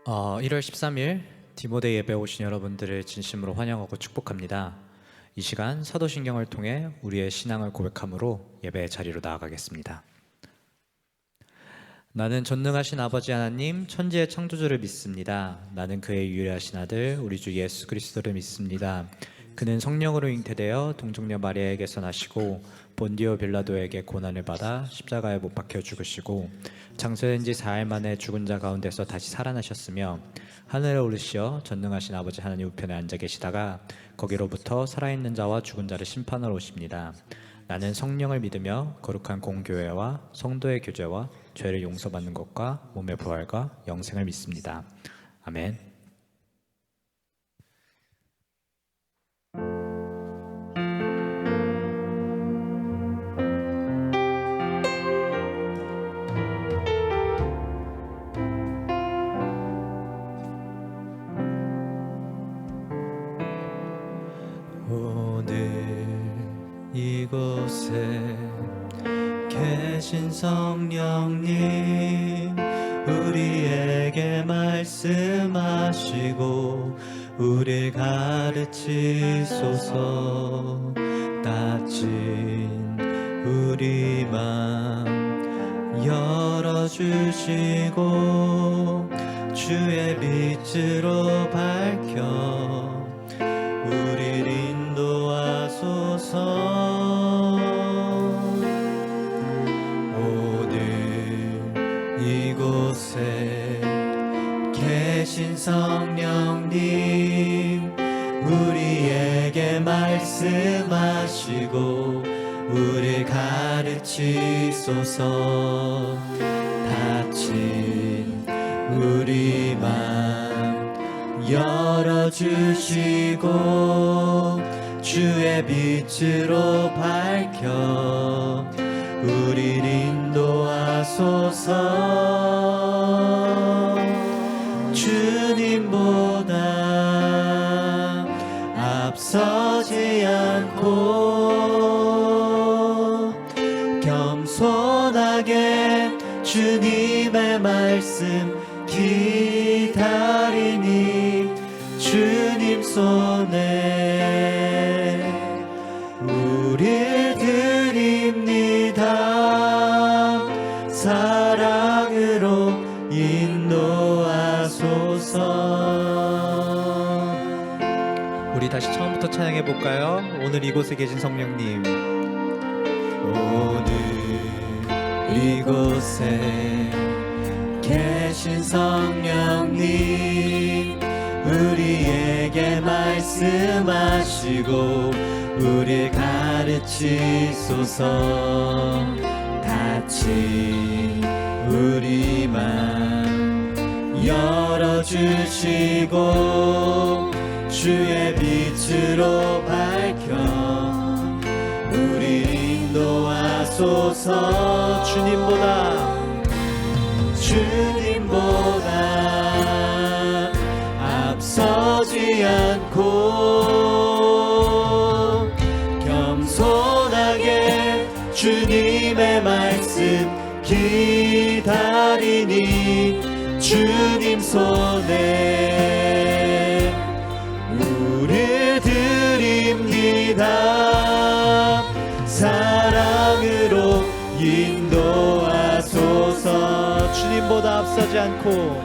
1월 13일 디모데 예배 오신 여러분들을 진심으로 환영하고 축복합니다. 이 시간 사도신경을 통해 우리의 신앙을 고백함으로 예배의 자리로 나아가겠습니다. 나는 전능하신 아버지 하나님 천지의 창조주를 믿습니다. 나는 그의 유일하신 아들 우리 주 예수 그리스도를 믿습니다. 그는 성령으로 잉태되어 동정녀 마리아에게서 나시고 본디오 빌라도에게 고난을 받아 십자가에 못 박혀 죽으시고 장사된 지 4일 만에 죽은 자 가운데서 다시 살아나셨으며 하늘에 오르시어 전능하신 아버지 하나님 우편에 앉아 계시다가 거기로부터 살아있는 자와 죽은 자를 심판하러 오십니다. 나는 성령을 믿으며 거룩한 공교회와 성도의 교제와 죄를 용서받는 것과 몸의 부활과 영생을 믿습니다. 아멘. 이곳에 계신 성령님 우리에게 말씀하시고 우릴 가르치소서. 닫힌 우리 맘 열어주시고 주의 빛으로 밝혀 우릴 인도하소서. 이곳에 계신 성령님 우리에게 말씀하시고 우릴 가르치소서. 닫힌 우리 맘 열어주시고 주의 빛으로 밝혀 우릴 인도하소서. 주님보다 앞서지 않고 겸손하게 주님의 말씀 기다리니 주님 손에 우릴 드립니다. 사랑으로 인도하소서. 우리 다시 처음부터 찬양해 볼까요? 오늘 이곳에 계신 성령님, 오늘 이곳에 계신 성령님 우리에게 말씀하시고 우릴 가르치소서. 닫힌 우리 맘 열어주시고 주의 빛으로 밝혀 우릴 인도하소서. 주님보다 앞서지 않고 겸손하게 주님의 말씀 기다리니 주님 손에 우릴 드립니다. 사랑으로 인도하소서. 주님보다 앞서지 않고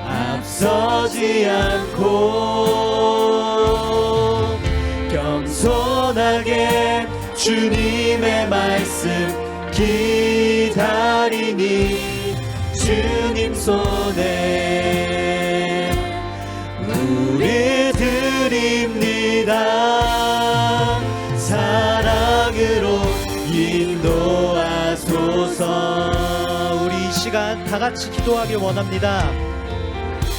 앞서지 않고 겸손하게 주님의 말씀 기다리니 주님 손에 우리 드립니다. 사랑으로 인도하소서. 우리 이 시간 다 같이 기도하길 원합니다.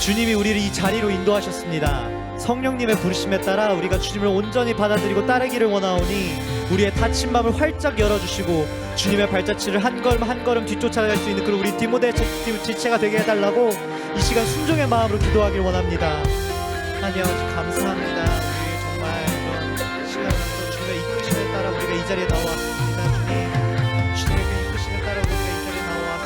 주님이 우리를 이 자리로 인도하셨습니다. 성령님의 부르심에 따라 우리가 주님을 온전히 받아들이고 따르기를 원하오니 우리의 닫힌 마음을 활짝 열어주시고 주님의 발자취를 한 걸음 한 걸음 뒤쫓아갈 수 있는 그런 우리 디모데 지체가 되게 해달라고 이 시간 순종의 마음으로 기도하길 원합니다. 하나님 아버지 감사합니다. 우리 정말 이런 시간을 또 주님의 이끄심에 따라 우리가 이 자리에 나왔습니다. 주님, 주님의 그 이끄심에 따라 우리가 이 자리에 나왔습니다.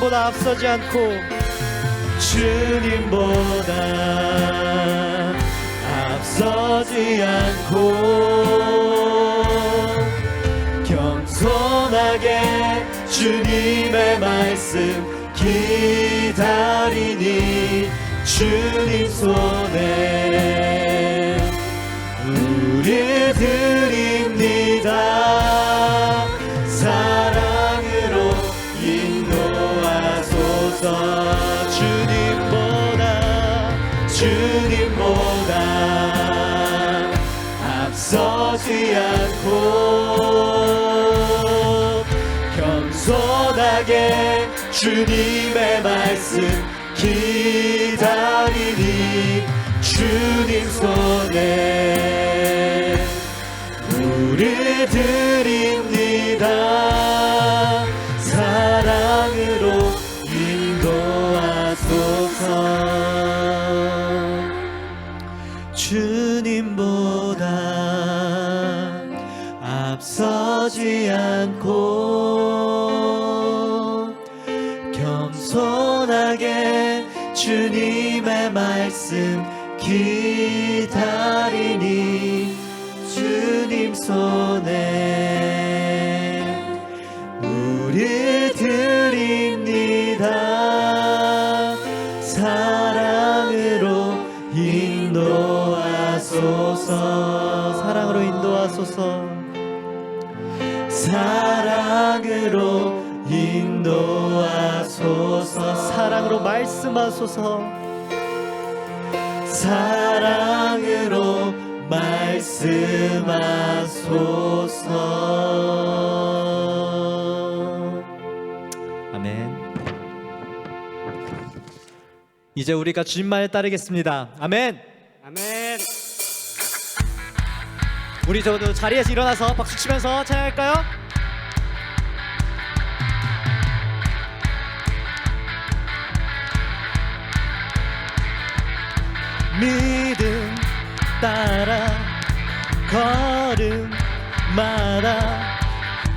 주님보다 앞서지 않고 주님보다 앞서지 않고 겸손하게 주님의 말씀 기다리니 주님 손에 우리 드립니다. 사랑으로 인도하소서. 주님보다 앞서지 않고 겸손하게 주님의 말씀 기다리니 주님 손에 우리 드립니다. 사랑으로 인도하소서. 주님보다 앞서지 않고 겸손하게 주님의 말씀 기다리니 주님 손에 우리 드립니다. 사랑으로 인도하소서. 사랑으로 인도하소서. 사랑으로 인도하소서. 사랑으로 말씀하소서. 사랑으로 말씀하소서. 아멘. 이제 우리가 주님 말 따르겠습니다. 아멘. 아멘. 우리 저도 자리에서 일어나서 박수 치면서 찬양할까요? 믿음 따라 걸음마다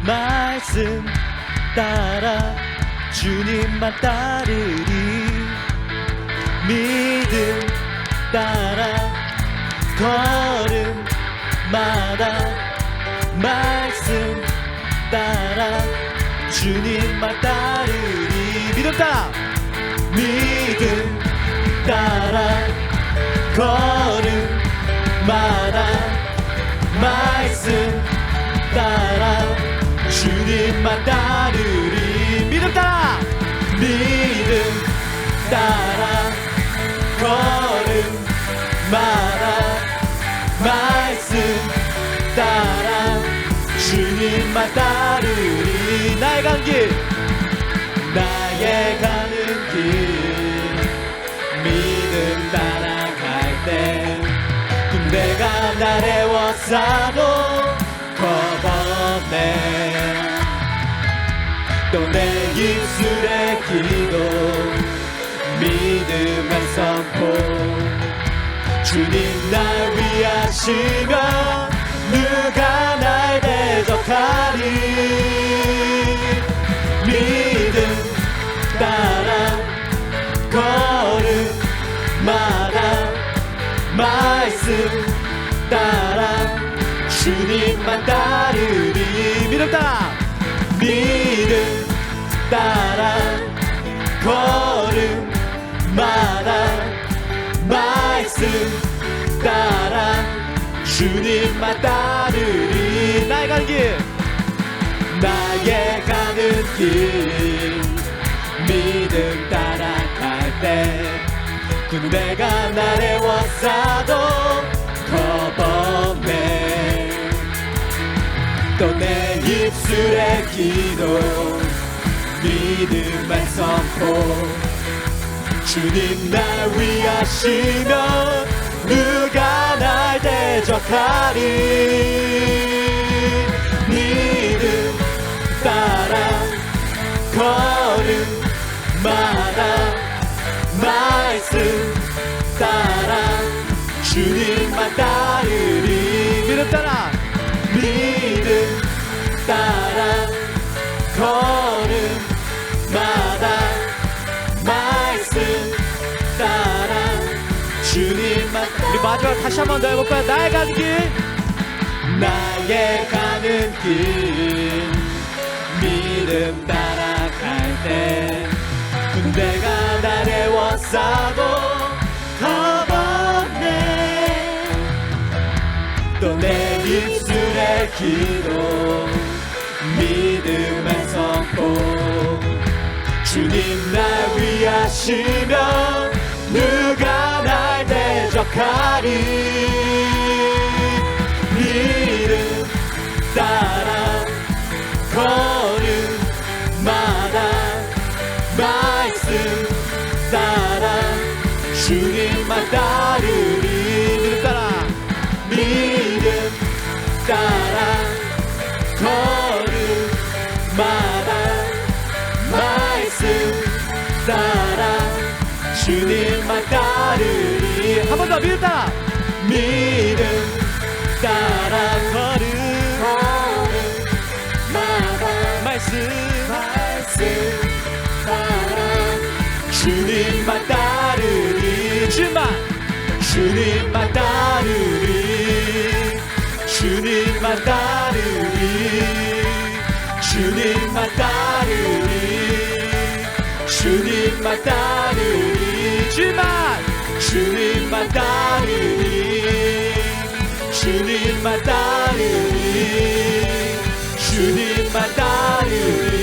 말씀 따라 주님만 따르리. 믿음 따라 걸음마다 말씀 따라 주님만 따르리. 믿음 따라 믿음 따라 걸음마다 말씀 따라 주님만 따르리. 믿음 따라 믿음 따라 걸음마다 말씀 따라 주님만 따르리. 나의 가는 길 나의 가는 길 믿음 따라갈 때 군대가 나래워싸도 겁없네. 또 내 입술의 기도 믿음의 선포 주님 날 위하시면 누가 날 대적하리. 믿음 따라 걸음마다 말씀 따라 주님만 따르리. 믿음 따라 믿음 따라 걸음마다 말씀 따라 주님만 따르리. 나의 가는 길 나의 가는 길 믿음 따라갈 때 군대가 나래워싸도 겁없네. 또 내 입술의 기도 믿음의 선포 주님 날 위하시면 누가 날 대적하리. 믿음 따라 걸음마다 말씀 따라 주님만 따르리. 믿음 따라 믿음 따라 걸음마다 해볼까요? 다시 한 번 더 해볼까요? 나의 가는 길, 나의 가는 길 믿음 따라갈 때 군대가 날 애워싸고 가봤네. 또 내 입술의 기도 믿음의 선포 주님 날 위하시면 누가 날 대적하리. 믿음 따라 걸음마다 말씀 따라 주님만 따르리. 믿음 따라 믿음 따라 걸음마다 말씀 따라 주님만 따르리. 한 번 더 믿음 따라, 믿음 따라 걸음마다 말씀 따라 주님만 따르리. 주님만 따르리. 주님만 따르리. 주님만 따르리. 주님만 따르리. 주님만 따르리. 주님만 따르리. 주님만 따르리.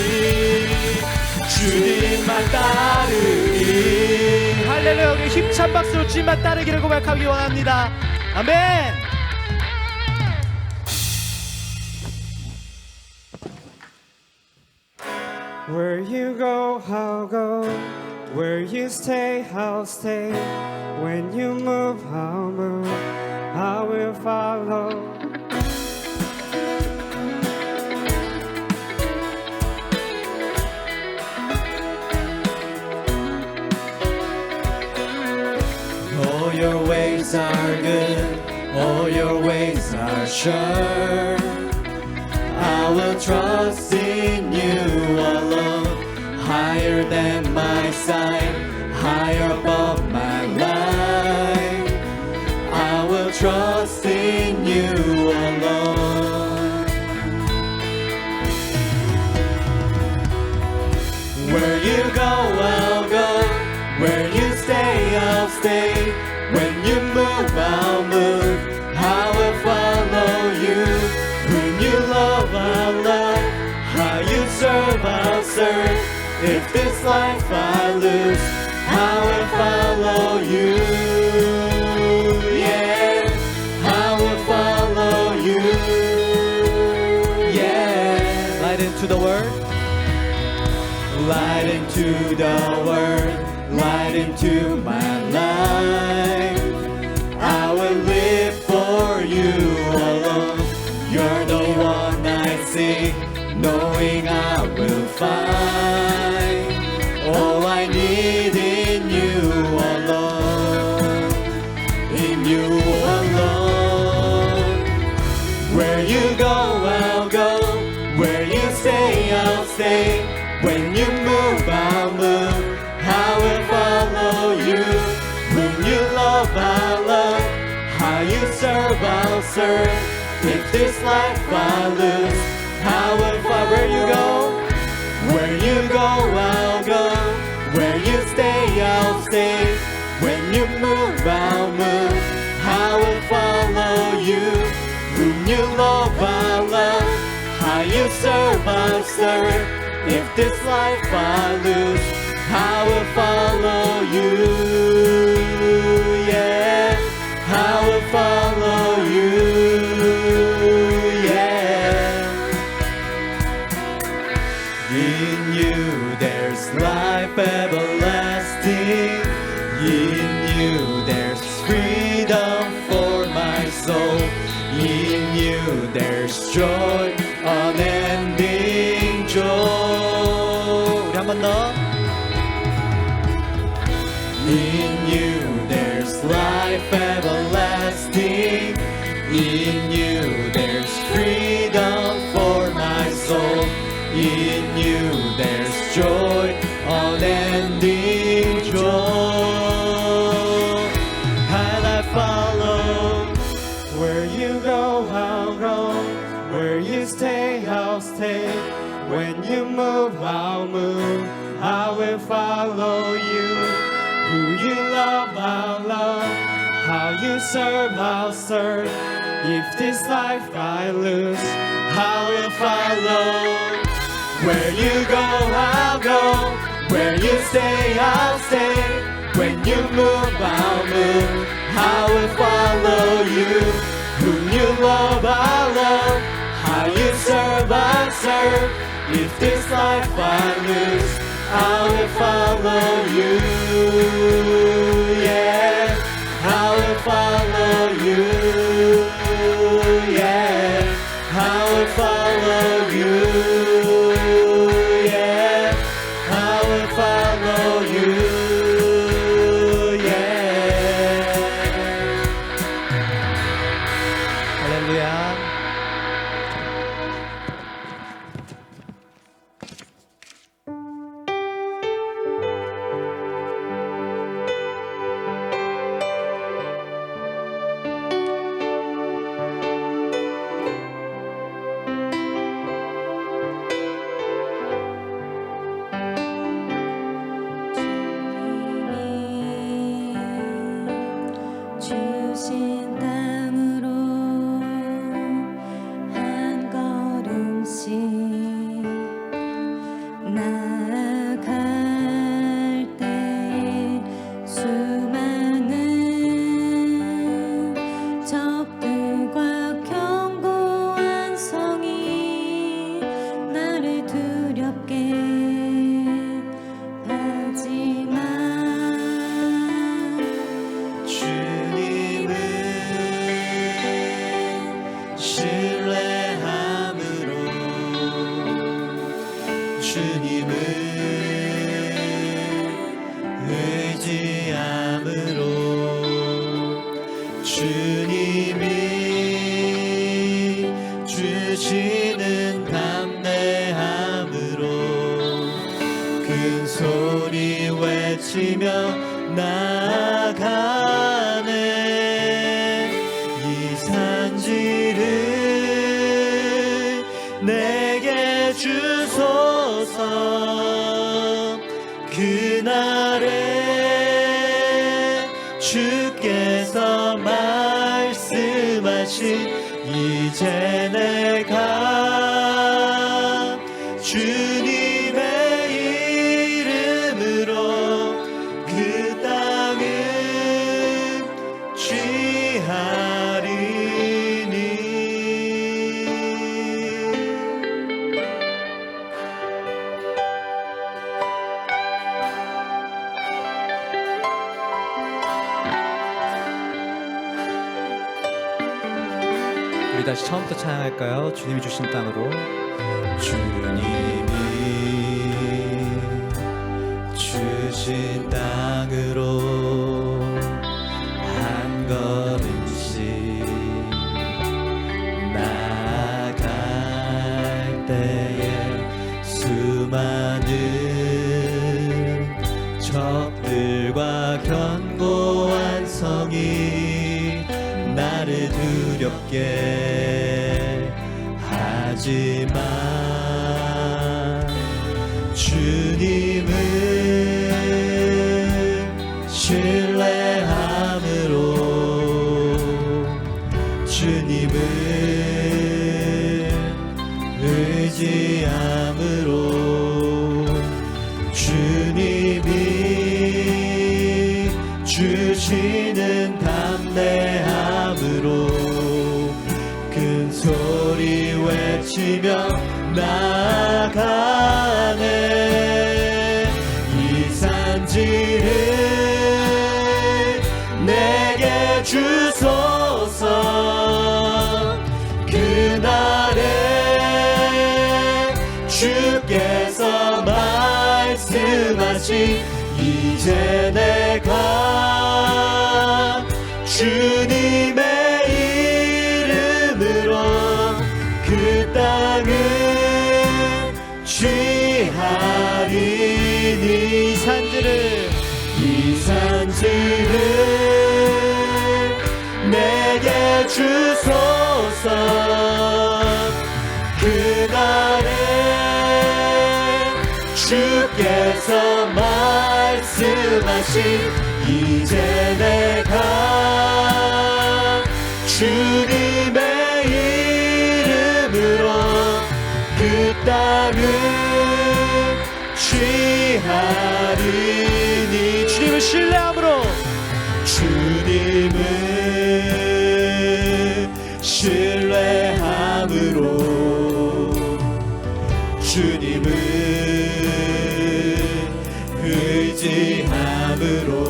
주님만 따르리. 할렐루야. 우리 힘찬 박수로 주님만 따르기를 고백하기 원합니다. 아멘. Where you go, I'll go. Where you stay, I'll stay. When you move, I'll move. I will follow. All your ways are good, all your ways are sure. I will trust in you alone, higher than my sight, higher above my life. I will trust in you alone. Where you go, I'll go. Where you stay, I'll stay. When you move, I'll move. I will follow you. Whom you love, I'll love. How you serve, I'll serve. If this life I lose, I will follow you. Yeah, I will follow you. Yeah, Light into the word. light into the word. Light into my life. I will live for you alone. You're the one I seek, knowing I will find all I need in you alone. In you alone. Where you go, I'll go. Where you stay, I'll stay. When you move, I'll move. I will follow you. Whom you love, I'll love. How you serve, I'll serve. If this life I lose, I will follow. Where you go, where you go, I'll go. Where you stay, I'll stay. When you move, I'll move. I will follow you. Whom you love, I'll love. How you serve, I'll serve. If this life I lose, I will follow you, yeah. I will follow you, yeah. In you there's life everlasting. In you there's freedom for my soul. In you there's joy, unending joy. 우리 한 번 더. In you there's life everlasting. In you there's freedom for my soul. In you there's joy, unending joy. And I follow you stay, I'll stay. When you move, I'll move. I will follow you. Who you love, I'll love. How you serve, I'll serve. If this life I lose, I will follow. Where you go, I'll go. Where you stay, I'll stay. When you move, I'll move. I will follow you. Whom you love, I'll love. How you serve, I'll serve. If this life I lose, I will follow you. Yeah, I will follow you. Yeah, I will follow you. Yeah, I will follow you. Yeah. 할렐루야. 주신 땅으로 한 걸음씩 나아갈 때 수많은 적들과 견고한 성이 나를 두렵게 하지만 주님을 신뢰함으로 주님을 의지함으로 주님이 주시는 담대함으로 큰 소리 외치며 나아가네. 이 산지를 내게 주소서. 그날에 주께서 말씀하신 이제 내가 주님의 이름으로 그 땅을 취하리니. 우리 다시 처음부터 찬양할까요? 주님이 주신 땅으로. 주님이 주신 땅으로 한 걸음씩 나아갈 때에 수많은 적들과 견고한 성이 나를 두렵게 하지만 주님을 신뢰함으로 주님을 의지함으로 주님이 주시는 담대함으로 큰 소리 외치며 나아가네. 이 산지를 내게 주소서. 그날에 주께서 말씀하신 이제 내가 주님의 이름으로 그 땅을 취하리니. 이 산지를 내게 주소서. 이제 내가 주님의 이름으로 그 땅을 취하리니 주님을 신뢰함으로 주님을 신뢰함으로 주님을 의지함으로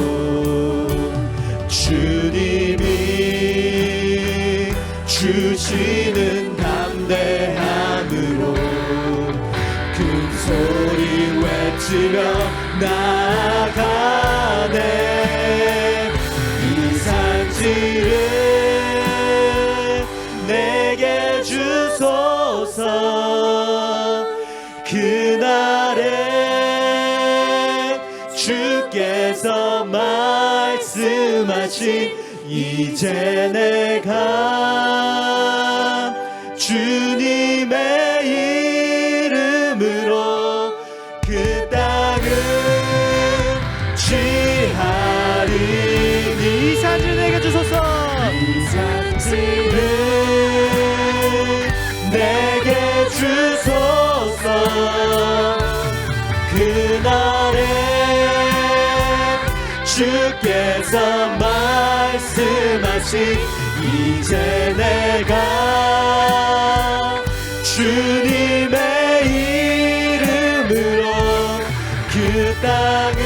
주님이 주시는 담대함으로 큰 소리 외치며 나아가네 이 산지를 내게 주소서 그날에 주께서 말씀하신 이제 내가 주님의 이름으로 그 땅을 취하리니 이 산지를 내게 주소서 이 산지를 내게 주소서 그날에 주께서 말씀하신 이제 내가 주님의 이름으로 그 땅을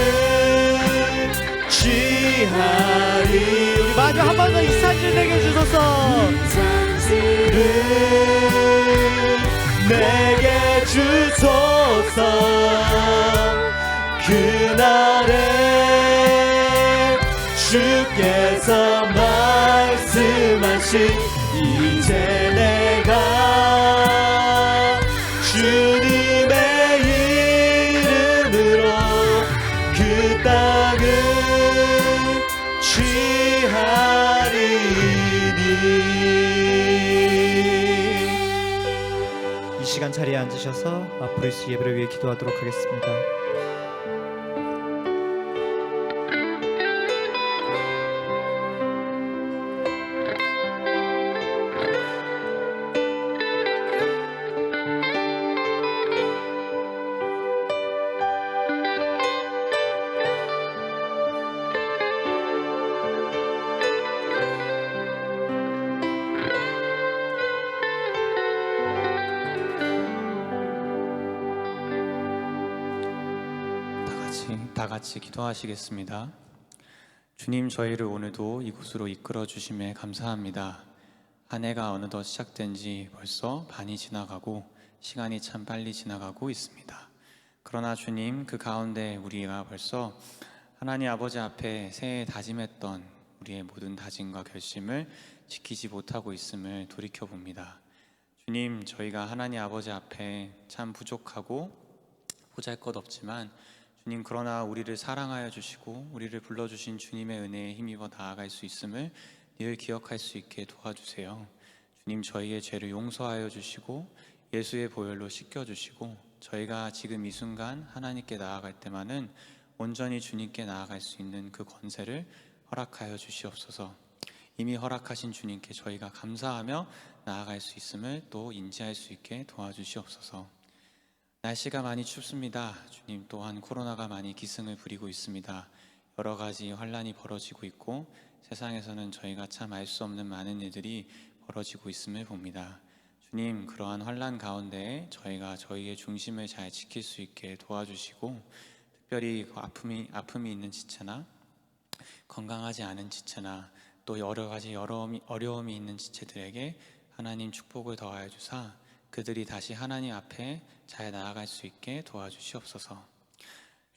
취하리 우리 마지막 한 번 더 이 산지를 내게 주소서 산지를 내게 주소서 그날에 주께서 말씀하신 이제 내가 주님의 이름으로 그 땅을 취하리니 이 시간 자리에 앉으셔서 앞으로 이 예배를 위해 기도하도록 하겠습니다. 다 같이 기도하시겠습니다. 주님, 저희를 오늘도 이곳으로 이끌어 주심에 감사합니다. 한 해가 어느덧 시작된 지 벌써 반이 지나가고 시간이 참 빨리 지나가고 있습니다. 그러나 주님, 그 가운데 우리가 벌써 하나님 아버지 앞에 새해 다짐했던 우리의 모든 다짐과 결심을 지키지 못하고 있음을 돌이켜봅니다. 주님, 저희가 하나님 아버지 앞에 참 부족하고 보잘것없지만 주님, 그러나 우리를 사랑하여 주시고 우리를 불러주신 주님의 은혜에 힘입어 나아갈 수 있음을 늘 기억할 수 있게 도와주세요. 주님, 저희의 죄를 용서하여 주시고 예수의 보혈로 씻겨주시고 저희가 지금 이 순간 하나님께 나아갈 때만은 온전히 주님께 나아갈 수 있는 그 권세를 허락하여 주시옵소서. 이미 허락하신 주님께 저희가 감사하며 나아갈 수 있음을 또 인지할 수 있게 도와주시옵소서. 날씨가 많이 춥습니다. 주님, 또한 코로나가 많이 기승을 부리고 있습니다. 여러 가지 환란이 벌어지고 있고 세상에서는 저희가 참 알 수 없는 많은 일들이 벌어지고 있음을 봅니다. 주님, 그러한 환란 가운데 저희가 저희의 중심을 잘 지킬 수 있게 도와주시고 특별히 아픔이 있는 지체나 건강하지 않은 지체나 또 여러 가지 어려움이 있는 지체들에게 하나님 축복을 더하여 주사 그들이 다시 하나님 앞에 잘 나아갈 수 있게 도와주시옵소서.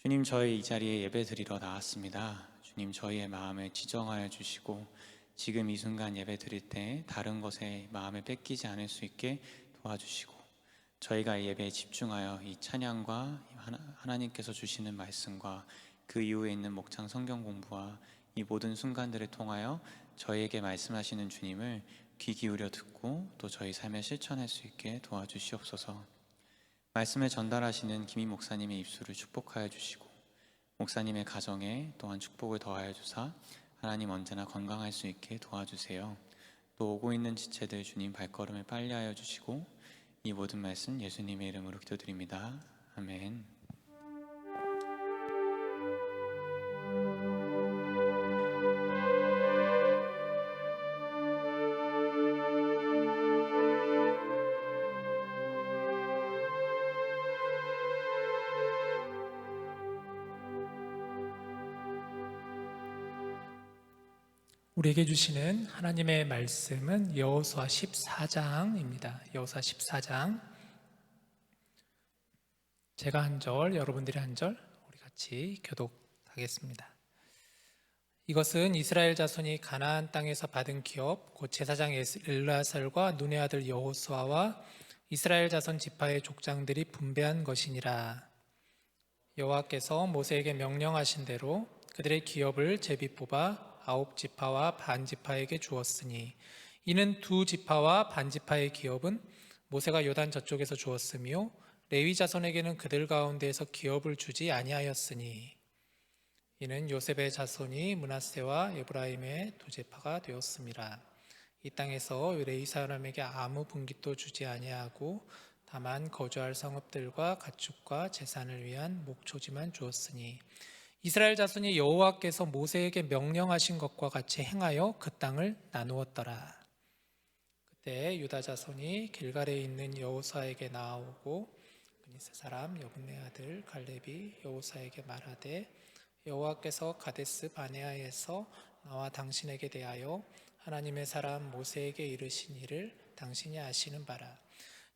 주님, 저희 이 자리에 예배 드리러 나왔습니다. 주님, 저희의 마음을 지정하여 주시고 지금 이 순간 예배 드릴 때 다른 것에 마음을 뺏기지 않을 수 있게 도와주시고 저희가 이 예배에 집중하여 이 찬양과 하나님께서 주시는 말씀과 그 이후에 있는 목장 성경 공부와 이 모든 순간들을 통하여 저희에게 말씀하시는 주님을 귀 기울여 듣고 또 저희 삶에 실천할 수 있게 도와주시옵소서. 말씀을 전달하시는 김희 목사님의 입술을 축복하여 주시고 목사님의 가정에 또한 축복을 더하여 주사 하나님 언제나 건강할 수 있게 도와주세요. 또 오고 있는 지체들 주님 발걸음을 빨리 하여 주시고 이 모든 말씀 예수님의 이름으로 기도드립니다. 아멘. 우리에게 주시는 하나님의 말씀은 여호수아 14장입니다. 여호수아 14장. 제가 한 절, 여러분들이 한 절, 우리 같이 교독하겠습니다. 이것은 이스라엘 자손이 가나안 땅에서 받은 기업, 곧 제사장 엘르아살과 눈의 아들 여호수아와 이스라엘 자손 지파의 족장들이 분배한 것이니라. 여호와께서 모세에게 명령하신 대로 그들의 기업을 제비 뽑아 9지파와 반지파에게 주었으니 이는 2지파와 반지파의 기업은 모세가 요단 저쪽에서 주었으며 레위 자손에게는 그들 가운데에서 기업을 주지 아니하였으니 이는 요셉의 자손이 므낫세와 에브라임의 2지파가 되었음이라. 이 땅에서 레위 사람에게 아무 분깃도 주지 아니하고 다만 거주할 성읍들과 가축과 재산을 위한 목초지만 주었으니 이스라엘 자손이 여호와께서 모세에게 명령하신 것과 같이 행하여 그 땅을 나누었더라. 그때 유다 자손이 길갈에 있는 여호수아에게 나아오고 그니스 사람 여분네 아들 갈렙이 여호수아에게 말하되 여호와께서 가데스 바네아에서 나와 당신에게 대하여 하나님의 사람 모세에게 이르신 일을 당신이 아시는 바라.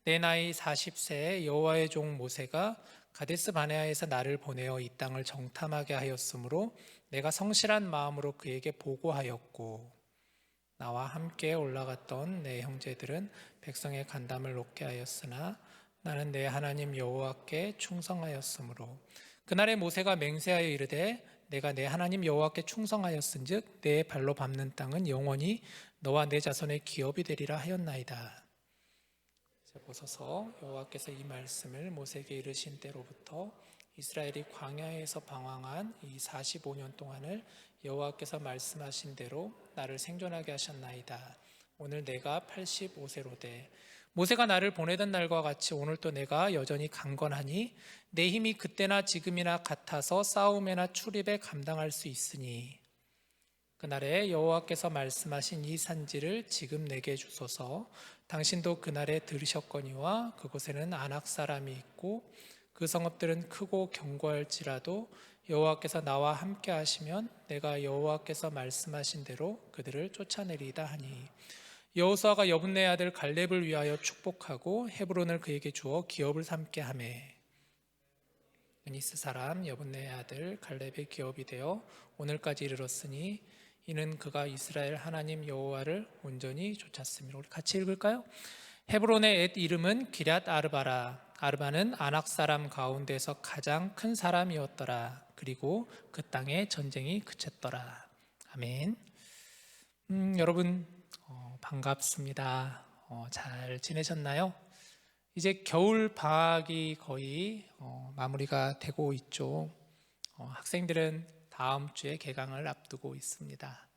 내 나이 40세에 여호와의 종 모세가 가데스 바네아에서 나를 보내어 이 땅을 정탐하게 하였으므로 내가 성실한 마음으로 그에게 보고하였고 나와 함께 올라갔던 내 형제들은 백성의 간담을 놓게 하였으나 나는 내 하나님 여호와께 충성하였으므로 그날에 모세가 맹세하여 이르되 내가 내 하나님 여호와께 충성하였은즉 내 발로 밟는 땅은 영원히 너와 내 자손의 기업이 되리라 하였나이다. 보소서 여호와께서 이 말씀을 모세에게 이르신 때로부터 이스라엘이 광야에서 방황한 이 45년 동안을 여호와께서 말씀하신 대로 나를 생존하게 하셨나이다. 오늘 내가 85세로되 모세가 나를 보내던 날과 같이 오늘도 내가 여전히 강건하니 내 힘이 그때나 지금이나 같아서 싸움에나 출입에 감당할 수 있으니 그날에 여호와께서 말씀하신 이 산지를 지금 내게 주소서. 당신도 그날에 들으셨거니와 그곳에는 아낙 사람이 있고 그 성읍들은 크고 견고할지라도 여호와께서 나와 함께 하시면 내가 여호와께서 말씀하신 대로 그들을 쫓아내리이다 하니 여호수아가 여분네 아들 갈렙을 위하여 축복하고 헤브론을 그에게 주어 기업을 삼게 하매 그니스 사람 여분네 아들 갈렙의 기업이 되어 오늘까지 이르렀으니 이는 그가 이스라엘 하나님 여호와를 온전히 쫓았습니다. 우리 같이 읽을까요? 헤브론의 옛 이름은 기럇 아르바라. 아르바는 아낙 사람 가운데서 가장 큰 사람이었더라. 그리고 그 땅에 전쟁이 그쳤더라. 아멘. 여러분 반갑습니다. 잘 지내셨나요? 이제 겨울 방학이 거의 마무리가 되고 있죠. 학생들은 다음 주에 개강을 앞두고 있습니다.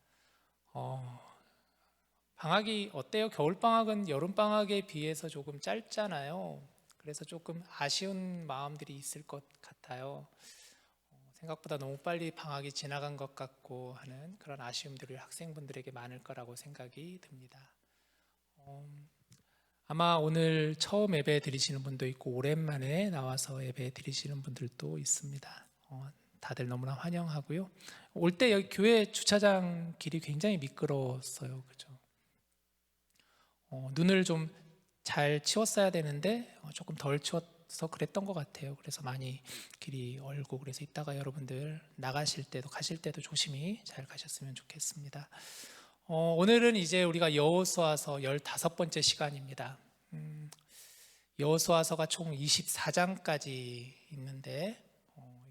방학이 어때요? 겨울방학은 여름방학에 비해서 조금 짧잖아요. 그래서 조금 아쉬운 마음들이 있을 것 같아요. 생각보다 너무 빨리 방학이 지나간 것 같고 하는 그런 아쉬움들이 학생분들에게 많을 거라고 생각이 듭니다. 아마 오늘 처음 예배 드리시는 분도 있고 오랜만에 나와서 예배 드리시는 분들도 있습니다. 다들 너무나 환영하고요. 올 때 여기 교회 주차장 길이 굉장히 미끄러웠어요. 그죠? 눈을 좀 잘 치웠어야 되는데 조금 덜 치워서 그랬던 것 같아요. 그래서 많이 길이 얼고 그래서 이따가 여러분들 나가실 때도 가실 때도 조심히 잘 가셨으면 좋겠습니다. 오늘은 이제 우리가 여호수아서 15번째 시간입니다. 여호수아서가 총 24장까지 있는데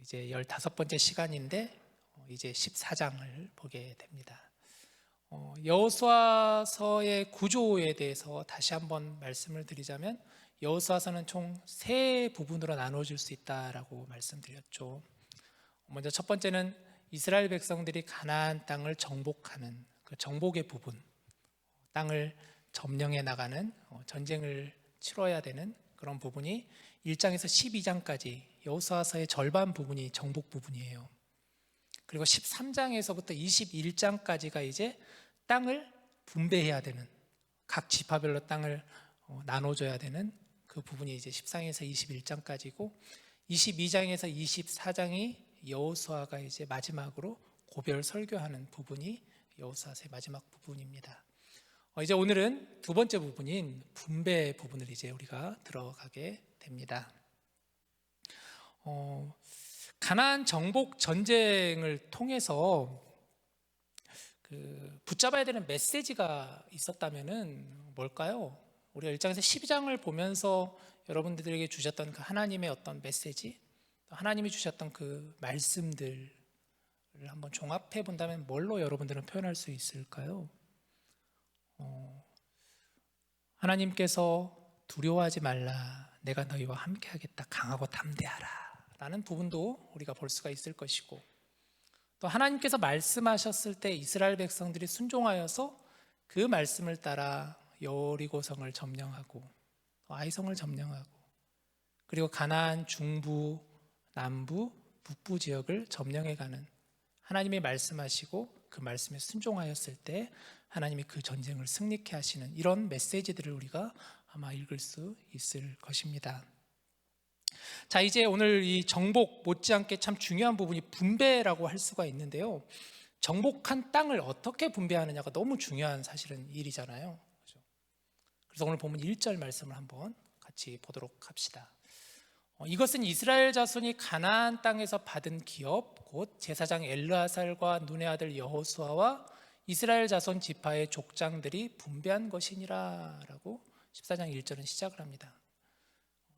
이제 15번째 시간인데 이제 14장을 보게 됩니다. 여호수아서의 구조에 대해서 다시 한번 말씀을 드리자면 여호수아서는 총 3부분으로 나눠질 수 있다라고 말씀드렸죠. 먼저 첫 번째는 이스라엘 백성들이 가나안 땅을 정복하는 그 정복의 부분, 땅을 점령해 나가는 전쟁을 치러야 되는 그런 부분이 1장에서 12장까지 여호수아서의 절반 부분이 정복 부분이에요. 그리고 13장에서부터 21장까지가 이제 땅을 분배해야 되는, 각 지파별로 땅을 나눠줘야 되는 그 부분이 이제 13장에서 21장까지고, 22장에서 24장이 여호수아가 이제 마지막으로 고별 설교하는 부분이 여호수아서의 마지막 부분입니다. 이제 오늘은 두 번째 부분인 분배 부분을 이제 우리가 들어가게 됩니다. 가나안 정복 전쟁을 통해서 붙잡아야 되는 메시지가 있었다면은 뭘까요? 우리가 1장에서 12장을 보면서 여러분들에게 주셨던 그 하나님의 어떤 메시지, 하나님이 주셨던 그 말씀들을 한번 종합해 본다면 뭘로 여러분들은 표현할 수 있을까요? 하나님께서 두려워하지 말라, 내가 너희와 함께 하겠다, 강하고 담대하라 라는 부분도 우리가 볼 수가 있을 것이고, 또 하나님께서 말씀하셨을 때 이스라엘 백성들이 순종하여서 그 말씀을 따라 여리고성을 점령하고 아이성을 점령하고, 그리고 가나안 중부, 남부, 북부 지역을 점령해가는, 하나님이 말씀하시고 그 말씀에 순종하였을 때 하나님이 그 전쟁을 승리케 하시는 이런 메시지들을 우리가 아마 읽을 수 있을 것입니다. 자, 이제 오늘 이 정복 못지않게 참 중요한 부분이 분배라고 할 수가 있는데요, 정복한 땅을 어떻게 분배하느냐가 너무 중요한 사실은 일이잖아요. 그래서 오늘 본문 1절 말씀을 한번 같이 보도록 합시다. 이것은 이스라엘 자손이 가나안 땅에서 받은 기업 곧 제사장 엘르아살과 눈의 아들 여호수아와 이스라엘 자손 지파의 족장들이 분배한 것이니라 라고 14장 1절은 시작을 합니다.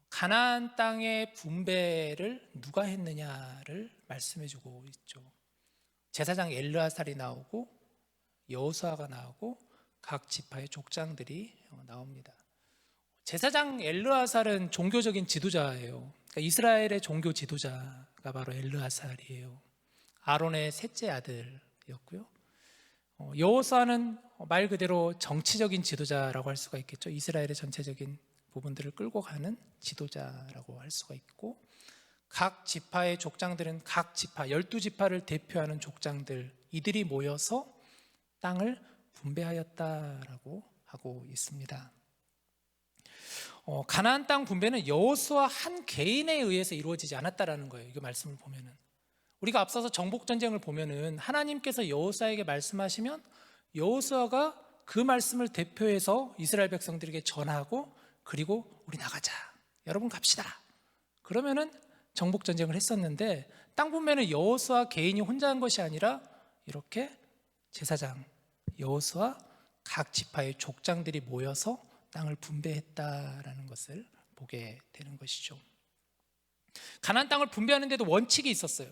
가나안 땅의 분배를 누가 했느냐를 말씀해주고 있죠. 제사장 엘르아살이 나오고 여호수아가 나오고 각 지파의 족장들이 나옵니다. 제사장 엘르아살은 종교적인 지도자예요. 그러니까 이스라엘의 종교 지도자가 바로 엘르아살이에요. 아론의 셋째 아들이었고요. 여호수아는 말 그대로 정치적인 지도자라고 할 수가 있겠죠. 이스라엘의 전체적인 부분들을 끌고 가는 지도자라고 할 수가 있고, 각 지파의 족장들은 각 지파, 12지파를 대표하는 족장들, 이들이 모여서 땅을 분배하였다라고 하고 있습니다. 가나안 땅 분배는 여호수아 한 개인에 의해서 이루어지지 않았다라는 거예요. 이 말씀을 보면은, 우리가 앞서서 정복 전쟁을 보면은 하나님께서 여호수아에게 말씀하시면 여호수아가 그 말씀을 대표해서 이스라엘 백성들에게 전하고, 그리고 우리 나가자, 여러분 갑시다, 그러면은 정복 전쟁을 했었는데, 땅 분배는 여호수아 개인이 혼자 한 것이 아니라 이렇게 제사장 여호수아 각 지파의 족장들이 모여서 땅을 분배했다라는 것을 보게 되는 것이죠. 가나안 땅을 분배하는 데도 원칙이 있었어요.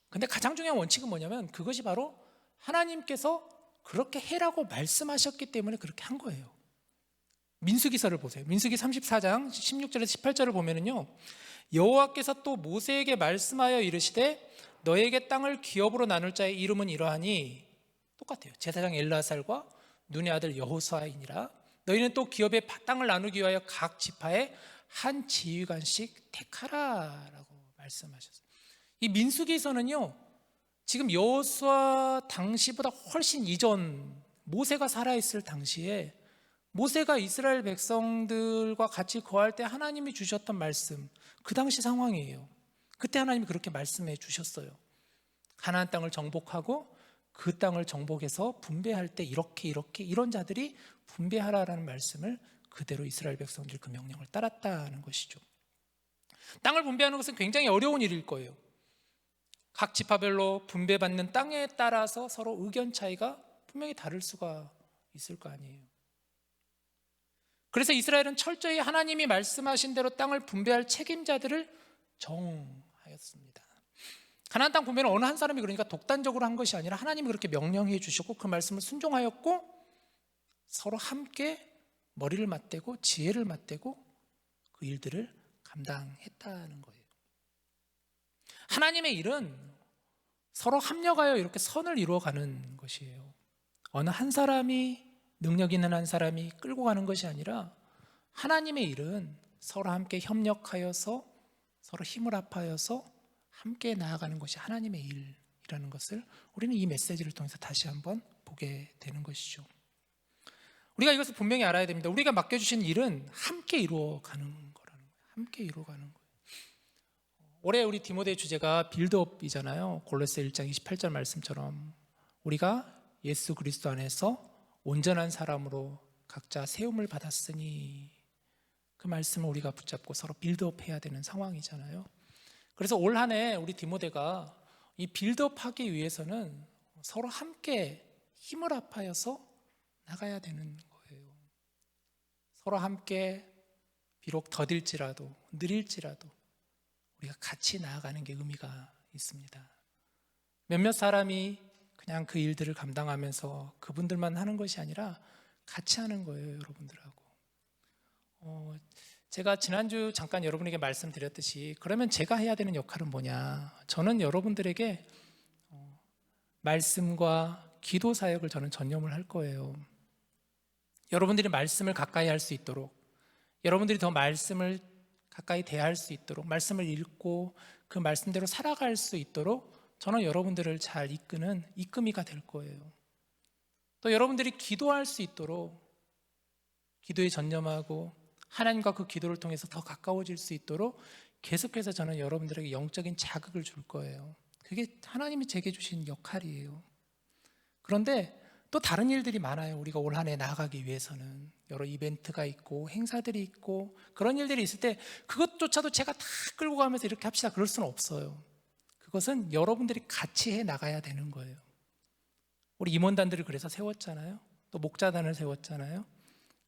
근데 가장 중요한 원칙은 뭐냐면 그것이 바로 하나님께서 그렇게 해라고 말씀하셨기 때문에 그렇게 한 거예요. 민수기서를 보세요. 민수기 34장 16절에서 18절을 보면은요, 여호와께서 또 모세에게 말씀하여 이르시되 너에게 땅을 기업으로 나눌 자의 이름은 이러하니, 똑같아요. 제사장 엘르아살과 눈의 아들 여호수아이니라. 너희는 또 기업의 땅을 나누기 위하여 각 지파에 한 지휘관씩 택하라라고 말씀하셨어요. 이 민수기서는요, 지금 여호수아 당시보다 훨씬 이전, 모세가 살아있을 당시에 모세가 이스라엘 백성들과 같이 거할 때 하나님이 주셨던 말씀, 그 당시 상황이에요. 그때 하나님이 그렇게 말씀해 주셨어요. 가나안 땅을 정복하고 그 땅을 정복해서 분배할 때 이렇게 이런 자들이 분배하라라는 말씀을 그대로 이스라엘 백성들이 그 명령을 따랐다는 것이죠. 땅을 분배하는 것은 굉장히 어려운 일일 거예요. 각 지파별로 분배받는 땅에 따라서 서로 의견 차이가 분명히 다를 수가 있을 거 아니에요. 그래서 이스라엘은 철저히 하나님이 말씀하신 대로 땅을 분배할 책임자들을 정하였습니다. 가나안 땅 분배는 어느 한 사람이 그러니까 독단적으로 한 것이 아니라 하나님이 그렇게 명령해 주셨고 그 말씀을 순종하였고, 서로 함께 머리를 맞대고 지혜를 맞대고 그 일들을 감당했다는 거예요. 하나님의 일은 서로 합력하여 이렇게 선을 이루어가는 것이에요. 어느 한 사람이, 능력 있는 한 사람이 끌고 가는 것이 아니라 하나님의 일은 서로 함께 협력하여서 서로 힘을 합하여서 함께 나아가는 것이 하나님의 일이라는 것을 우리는 이 메시지를 통해서 다시 한번 보게 되는 것이죠. 우리가 이것을 분명히 알아야 됩니다. 우리가 맡겨주신 일은 함께 이루어가는 거라는 거예요. 함께 이루어가는 거예요. 올해 우리 디모데의 주제가 빌드업이잖아요. 골로새 1장 28절 말씀처럼 우리가 예수 그리스도 안에서 온전한 사람으로 각자 세움을 받았으니, 그 말씀을 우리가 붙잡고 서로 빌드업 해야 되는 상황이잖아요. 그래서 올 한 해 우리 디모데가 이 빌드업 하기 위해서는 서로 함께 힘을 합하여서 나가야 되는 거예요. 서로 함께 비록 더딜지라도 느릴지라도 우리가 같이 나아가는 게 의미가 있습니다. 몇몇 사람이 그냥 그 일들을 감당하면서 그분들만 하는 것이 아니라 같이 하는 거예요, 여러분들하고. 제가 지난주 잠깐 여러분에게 말씀드렸듯이 그러면 제가 해야 되는 역할은 뭐냐? 저는 여러분들에게 말씀과 기도 사역을 저는 전념을 할 거예요. 여러분들이 말씀을 가까이 할 수 있도록, 여러분들이 더 말씀을 가까이 대할 수 있도록, 말씀을 읽고 그 말씀대로 살아갈 수 있도록 저는 여러분들을 잘 이끄는 이끄미가 될 거예요. 또 여러분들이 기도할 수 있도록 기도에 전념하고 하나님과 그 기도를 통해서 더 가까워질 수 있도록 계속해서 저는 여러분들에게 영적인 자극을 줄 거예요. 그게 하나님이 제게 주신 역할이에요. 그런데 또 다른 일들이 많아요. 우리가 올 한 해 나아가기 위해서는 여러 이벤트가 있고 행사들이 있고 그런 일들이 있을 때 그것조차도 제가 다 끌고 가면서 이렇게 합시다 그럴 수는 없어요. 그것은 여러분들이 같이 해 나가야 되는 거예요. 우리 임원단들을 그래서 세웠잖아요. 또 목자단을 세웠잖아요.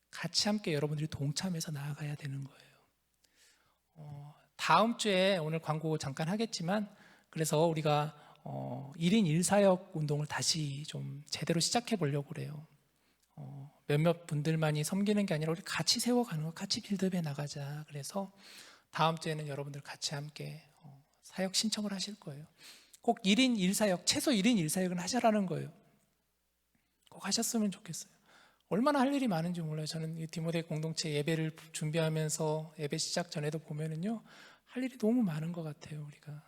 같이 함께 여러분들이 동참해서 나아가야 되는 거예요. 다음 주에 오늘 광고 잠깐 하겠지만 그래서 우리가 1인 1사역 운동을 다시 좀 제대로 시작해 보려고 그래요. 몇몇 분들만이 섬기는 게 아니라 우리 같이 세워가는 거, 같이 빌드업해 나가자. 그래서 다음 주에는 여러분들 같이 함께 사역 신청을 하실 거예요. 꼭 1인 1사역, 최소 1인 1사역은 하자라는 거예요. 꼭 하셨으면 좋겠어요. 얼마나 할 일이 많은지 몰라요. 저는 디모데 공동체 예배를 준비하면서 예배 시작 전에도 보면은요, 할 일이 너무 많은 것 같아요. 우리가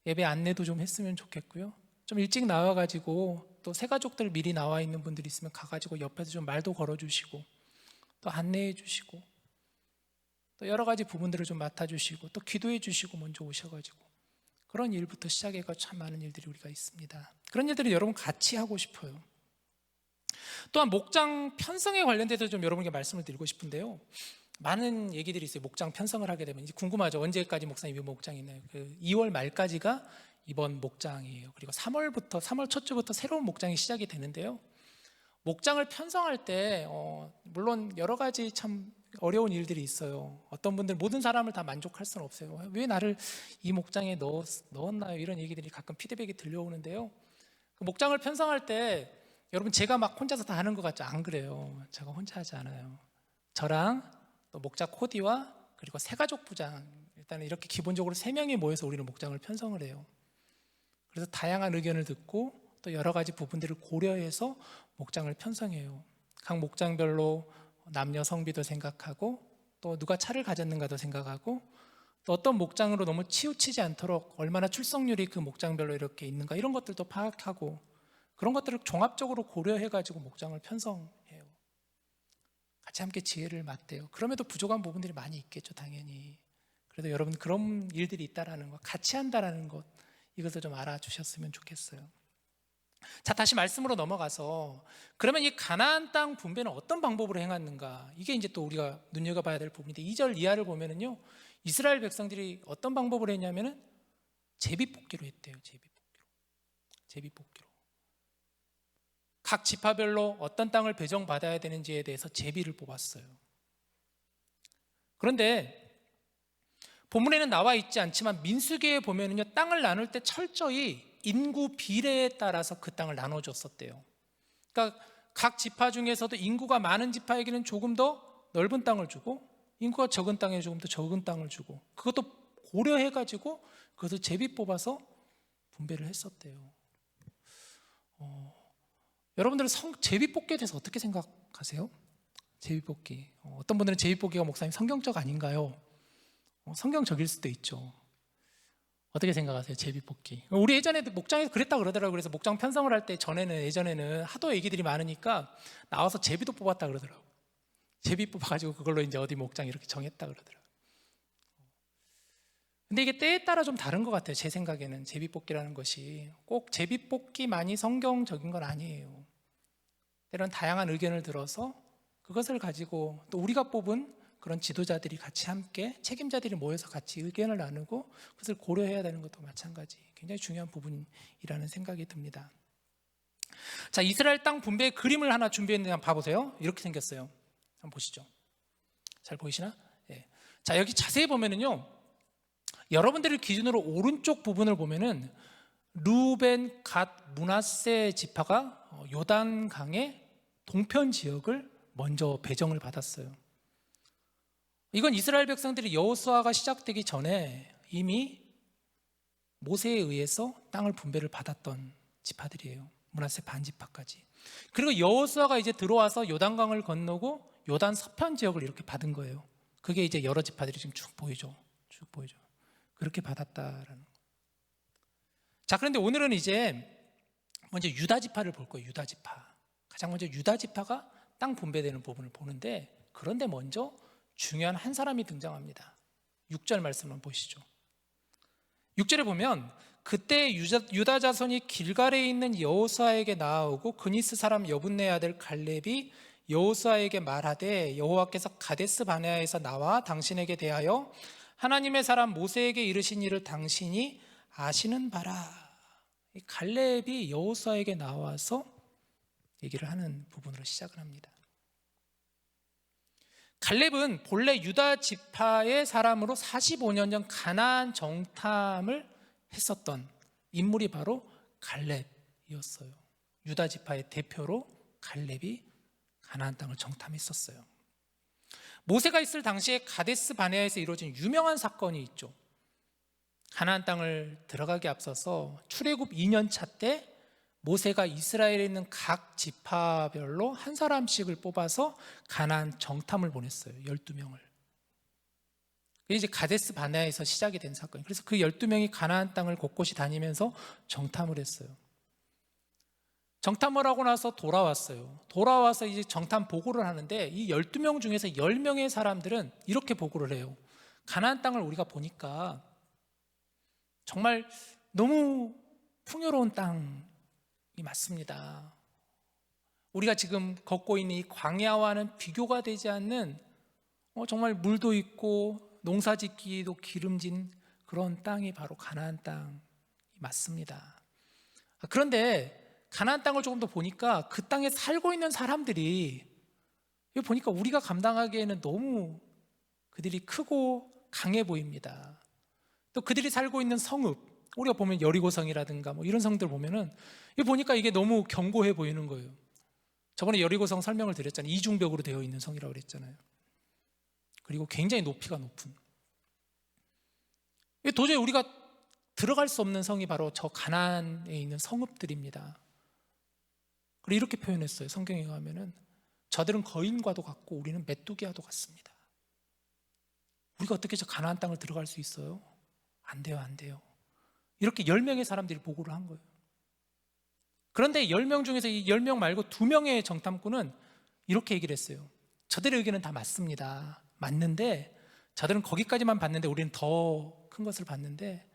예배 안내도 좀 했으면 좋겠고요. 좀 일찍 나와가지고 또 새가족들 미리 나와 있는 분들이 있으면 가가지고 옆에서 좀 말도 걸어주시고 또 안내해 주시고 또 여러 가지 부분들을 좀 맡아주시고 또 기도해 주시고 먼저 오셔가지고 그런 일부터 시작해가 참 많은 일들이 우리가 있습니다. 그런 일들을 여러분 같이 하고 싶어요. 또한 목장 편성에 관련돼서 좀 여러분께 말씀을 드리고 싶은데요. 많은 얘기들이 있어요. 목장 편성을 하게 되면 이제 궁금하죠. 언제까지 목사님이 목장이 있나요? 2월 말까지가 이번 목장이에요. 그리고 3월 첫 주부터 새로운 목장이 시작이 되는데요. 목장을 편성할 때 물론 여러 가지 참 어려운 일들이 있어요. 어떤 분들 모든 사람을 다 만족할 수는 없어요. 왜 나를 이 목장에 넣었나요? 이런 얘기들이 가끔 피드백이 들려오는데요. 그 목장을 편성할 때 여러분 제가 막 혼자서 다 하는 것 같죠? 안 그래요. 제가 혼자 하지 않아요. 저랑 또 목자 코디와 그리고 새가족 부장, 일단은 이렇게 기본적으로 3명이 모여서 우리는 목장을 편성을 해요. 그래서 다양한 의견을 듣고 또 여러 가지 부분들을 고려해서 목장을 편성해요. 각 목장별로 남녀 성비도 생각하고 또 누가 차를 가졌는가도 생각하고 또 어떤 목장으로 너무 치우치지 않도록 얼마나 출석률이 그 목장별로 이렇게 있는가 이런 것들도 파악하고 그런 것들을 종합적으로 고려해가지고 목장을 편성해요. 같이 함께 지혜를 맞대요. 그럼에도 부족한 부분들이 많이 있겠죠, 당연히. 그래도 여러분 그런 일들이 있다라는 것, 같이 한다라는 것, 이것을 좀 알아주셨으면 좋겠어요. 자, 다시 말씀으로 넘어가서 그러면 이 가나안 땅 분배는 어떤 방법으로 행했는가? 이게 이제 또 우리가 눈여겨봐야 될 부분인데 2절 이하를 보면은요, 이스라엘 백성들이 어떤 방법으로 했냐면은 제비뽑기로 했대요. 제비뽑기로. 각 지파별로 어떤 땅을 배정받아야 되는지에 대해서 제비를 뽑았어요. 그런데 본문에는 나와 있지 않지만 민수기에 보면은요, 땅을 나눌 때 철저히 인구 비례에 따라서 그 땅을 나눠줬었대요. 그러니까 각 지파 중에서도 인구가 많은 지파에게는 조금 더 넓은 땅을 주고 인구가 적은 땅에 조금 더 적은 땅을 주고 그것도 고려해가지고 그것을 제비 뽑아서 분배를 했었대요. 여러분들은 제비 뽑기에 대해서 어떻게 생각하세요? 제비 뽑기. 어떤 분들은 제비 뽑기가 목사님 성경적 아닌가요? 성경적일 수도 있죠. 어떻게 생각하세요? 제비 뽑기. 우리 예전에 목장에서 그랬다 그러더라고요. 그래서 목장 편성을 할 때 예전에는 하도 애기들이 많으니까 나와서 제비도 뽑았다 그러더라고요. 제비 뽑아가지고 그걸로 이제 어디 목장 이렇게 정했다 그러더라고요. 근데 이게 때에 따라 좀 다른 것 같아요. 제 생각에는 제비 뽑기라는 것이 꼭 제비 뽑기만이 성경적인 건 아니에요. 때로는 다양한 의견을 들어서 그것을 가지고 또 우리가 뽑은 그런 지도자들이 같이 함께 책임자들이 모여서 같이 의견을 나누고 그것을 고려해야 되는 것도 마찬가지 굉장히 중요한 부분이라는 생각이 듭니다. 자, 이스라엘 땅 분배의 그림을 하나 준비했는데 한번 봐보세요. 이렇게 생겼어요. 한번 보시죠. 잘 보이시나? 예. 자, 여기 자세히 보면은요, 여러분들을 기준으로 오른쪽 부분을 보면은 루벤, 갓, 므낫세 지파가 요단강의 동편 지역을 먼저 배정을 받았어요. 이건 이스라엘 백성들이 여호수아가 시작되기 전에 이미 모세에 의해서 땅을 분배를 받았던 지파들이에요. 므낫세 반지파까지. 그리고 여호수아가 이제 들어와서 요단강을 건너고 요단 서편 지역을 이렇게 받은 거예요. 그게 이제 여러 지파들이 지금 쭉 보이죠. 쭉 보이죠. 그렇게 받았다라는 거. 자, 그런데 오늘은 이제 먼저 유다 지파를 볼 거예요. 유다 지파. 가장 먼저 유다 지파가 땅 분배되는 부분을 보는데, 그런데 먼저 중요한 한 사람이 등장합니다. 6절 말씀만 보시죠. 6절에 보면 그때 유다 자손이 길갈에 있는 여호수아에게 나아오고 그니스 사람 여분네 아들 갈렙이 여호수아에게 말하되 여호와께서 가데스 바네아에서 나와 당신에게 대하여 하나님의 사람 모세에게 이르신 일을 당신이 아시는 바라. 이 갈렙이 여호수아에게 나와서 얘기를 하는 부분으로 시작을 합니다. 갈렙은 본래 유다 지파의 사람으로 45년 전 가나안 정탐을 했었던 인물이 바로 갈렙이었어요. 유다 지파의 대표로 갈렙이 가나안 땅을 정탐했었어요. 모세가 있을 당시에 가데스 바네아에서 이루어진 유명한 사건이 있죠. 가나안 땅을 들어가기 앞서서 출애굽 2년 차 때 모세가 이스라엘에 있는 각 지파별로 한 사람씩을 뽑아서 가나안 정탐을 보냈어요. 12명을. 그게 이제 가데스 바네아에서 시작이 된 사건이에요. 그래서 그 12명이 가나안 땅을 곳곳이 다니면서 정탐을 했어요. 정탐을 하고 나서 돌아왔어요. 돌아와서 이제 정탐 보고를 하는데 이 12명 중에서 10명의 사람들은 이렇게 보고를 해요. 가나안 땅을 우리가 보니까 정말 너무 풍요로운 땅이 맞습니다. 우리가 지금 걷고 있는 이 광야와는 비교가 되지 않는 정말 물도 있고 농사짓기도 기름진 그런 땅이 바로 가나안 땅이 맞습니다. 그런데 가나안 땅을 조금 더 보니까 그 땅에 살고 있는 사람들이 보니까 우리가 감당하기에는 너무 그들이 크고 강해 보입니다. 또 그들이 살고 있는 성읍, 우리가 보면 여리고성이라든가 뭐 이런 성들 보면은 보니까 이게 너무 견고해 보이는 거예요. 저번에 여리고성 설명을 드렸잖아요. 이중벽으로 되어 있는 성이라고 그랬잖아요. 그리고 굉장히 높이가 높은. 도저히 우리가 들어갈 수 없는 성이 바로 저 가나안에 있는 성읍들입니다. 그리고 이렇게 표현했어요. 성경에 의하면은 저들은 거인과도 같고 우리는 메뚜기와도 같습니다. 우리가 어떻게 저 가나안 땅을 들어갈 수 있어요? 안 돼요, 안 돼요. 이렇게 10명의 사람들이 보고를 한 거예요. 그런데 10명 중에서 이 10명 말고 2명의 정탐꾼은 이렇게 얘기를 했어요. 저들의 의견은 다 맞습니다. 맞는데 저들은 거기까지만 봤는데 우리는 더 큰 것을 봤는데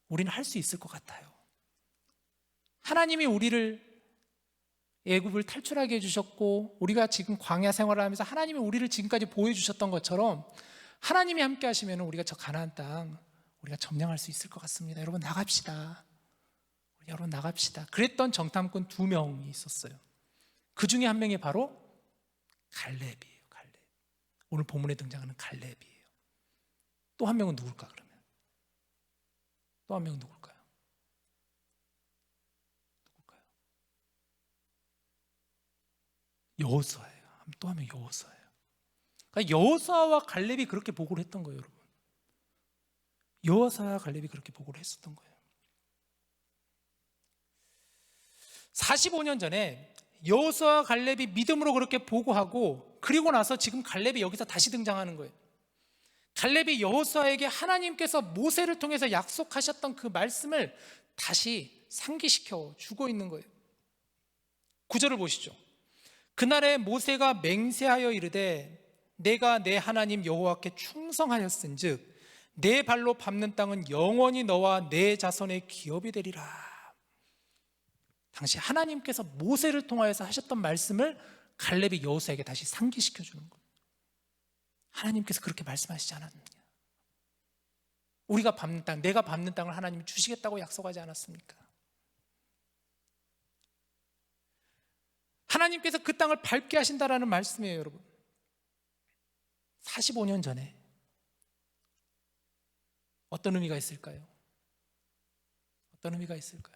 우리는 할 수 있을 것 같아요. 하나님이 우리를 애굽을 탈출하게 해주셨고 우리가 지금 광야 생활을 하면서 하나님이 우리를 지금까지 보여주셨던 것처럼 하나님이 함께 하시면 우리가 저 가나안 땅 우리가 점령할 수 있을 것 같습니다. 여러분 나갑시다. 여러분 나갑시다. 그랬던 정탐꾼 2명이 있었어요. 그 중에 한 명이 바로 갈렙이에요. 갈렙. 오늘 본문에 등장하는 갈렙이에요. 또 한 명은 누굴까 그러면? 또 한 명은 누굴까요? 누굴까요? 여호수아예요. 또 한 명 여호수아예요. 그러니까 여호수아와 갈렙이 그렇게 보고를 했던 거예요, 여러분. 여호사와 갈렙이 그렇게 보고를 했었던 거예요. 45년 전에 여호수아와 갈렙이 믿음으로 그렇게 보고하고, 그리고 나서 지금 갈렙이 여기서 다시 등장하는 거예요. 갈렙이 여호수아에게 하나님께서 모세를 통해서 약속하셨던 그 말씀을 다시 상기시켜 주고 있는 거예요. 9절을 보시죠. 그날에 모세가 맹세하여 이르되 내가 내 하나님 여호와께 충성하였은즉 내 발로 밟는 땅은 영원히 너와 내 자손의 기업이 되리라. 당시 하나님께서 모세를 통하여서 하셨던 말씀을 갈렙이 여호수아에게 다시 상기시켜 주는 거예요. 하나님께서 그렇게 말씀하시지 않았느냐? 우리가 밟는 땅, 내가 밟는 땅을 하나님이 주시겠다고 약속하지 않았습니까? 하나님께서 그 땅을 밟게 하신다라는 말씀이에요, 여러분. 45년 전에 어떤 의미가 있을까요? 어떤 의미가 있을까요?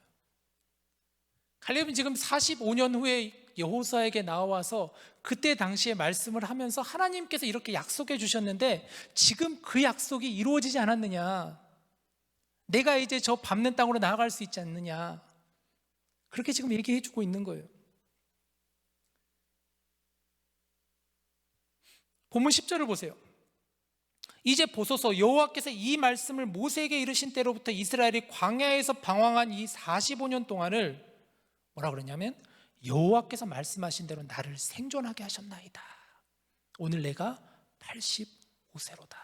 갈렙은 지금 45년 후에 여호수아에게 나와서 그때 당시에 말씀을 하면서 하나님께서 이렇게 약속해 주셨는데 지금 그 약속이 이루어지지 않았느냐? 내가 이제 저 밟는 땅으로 나아갈 수 있지 않느냐? 그렇게 지금 얘기해 주고 있는 거예요. 본문 10절을 보세요. 이제 보소서 여호와께서 이 말씀을 모세에게 이르신 때로부터 이스라엘이 광야에서 방황한 이 45년 동안을 뭐라 그러냐면 여호와께서 말씀하신 대로 나를 생존하게 하셨나이다. 오늘 내가 85세로다.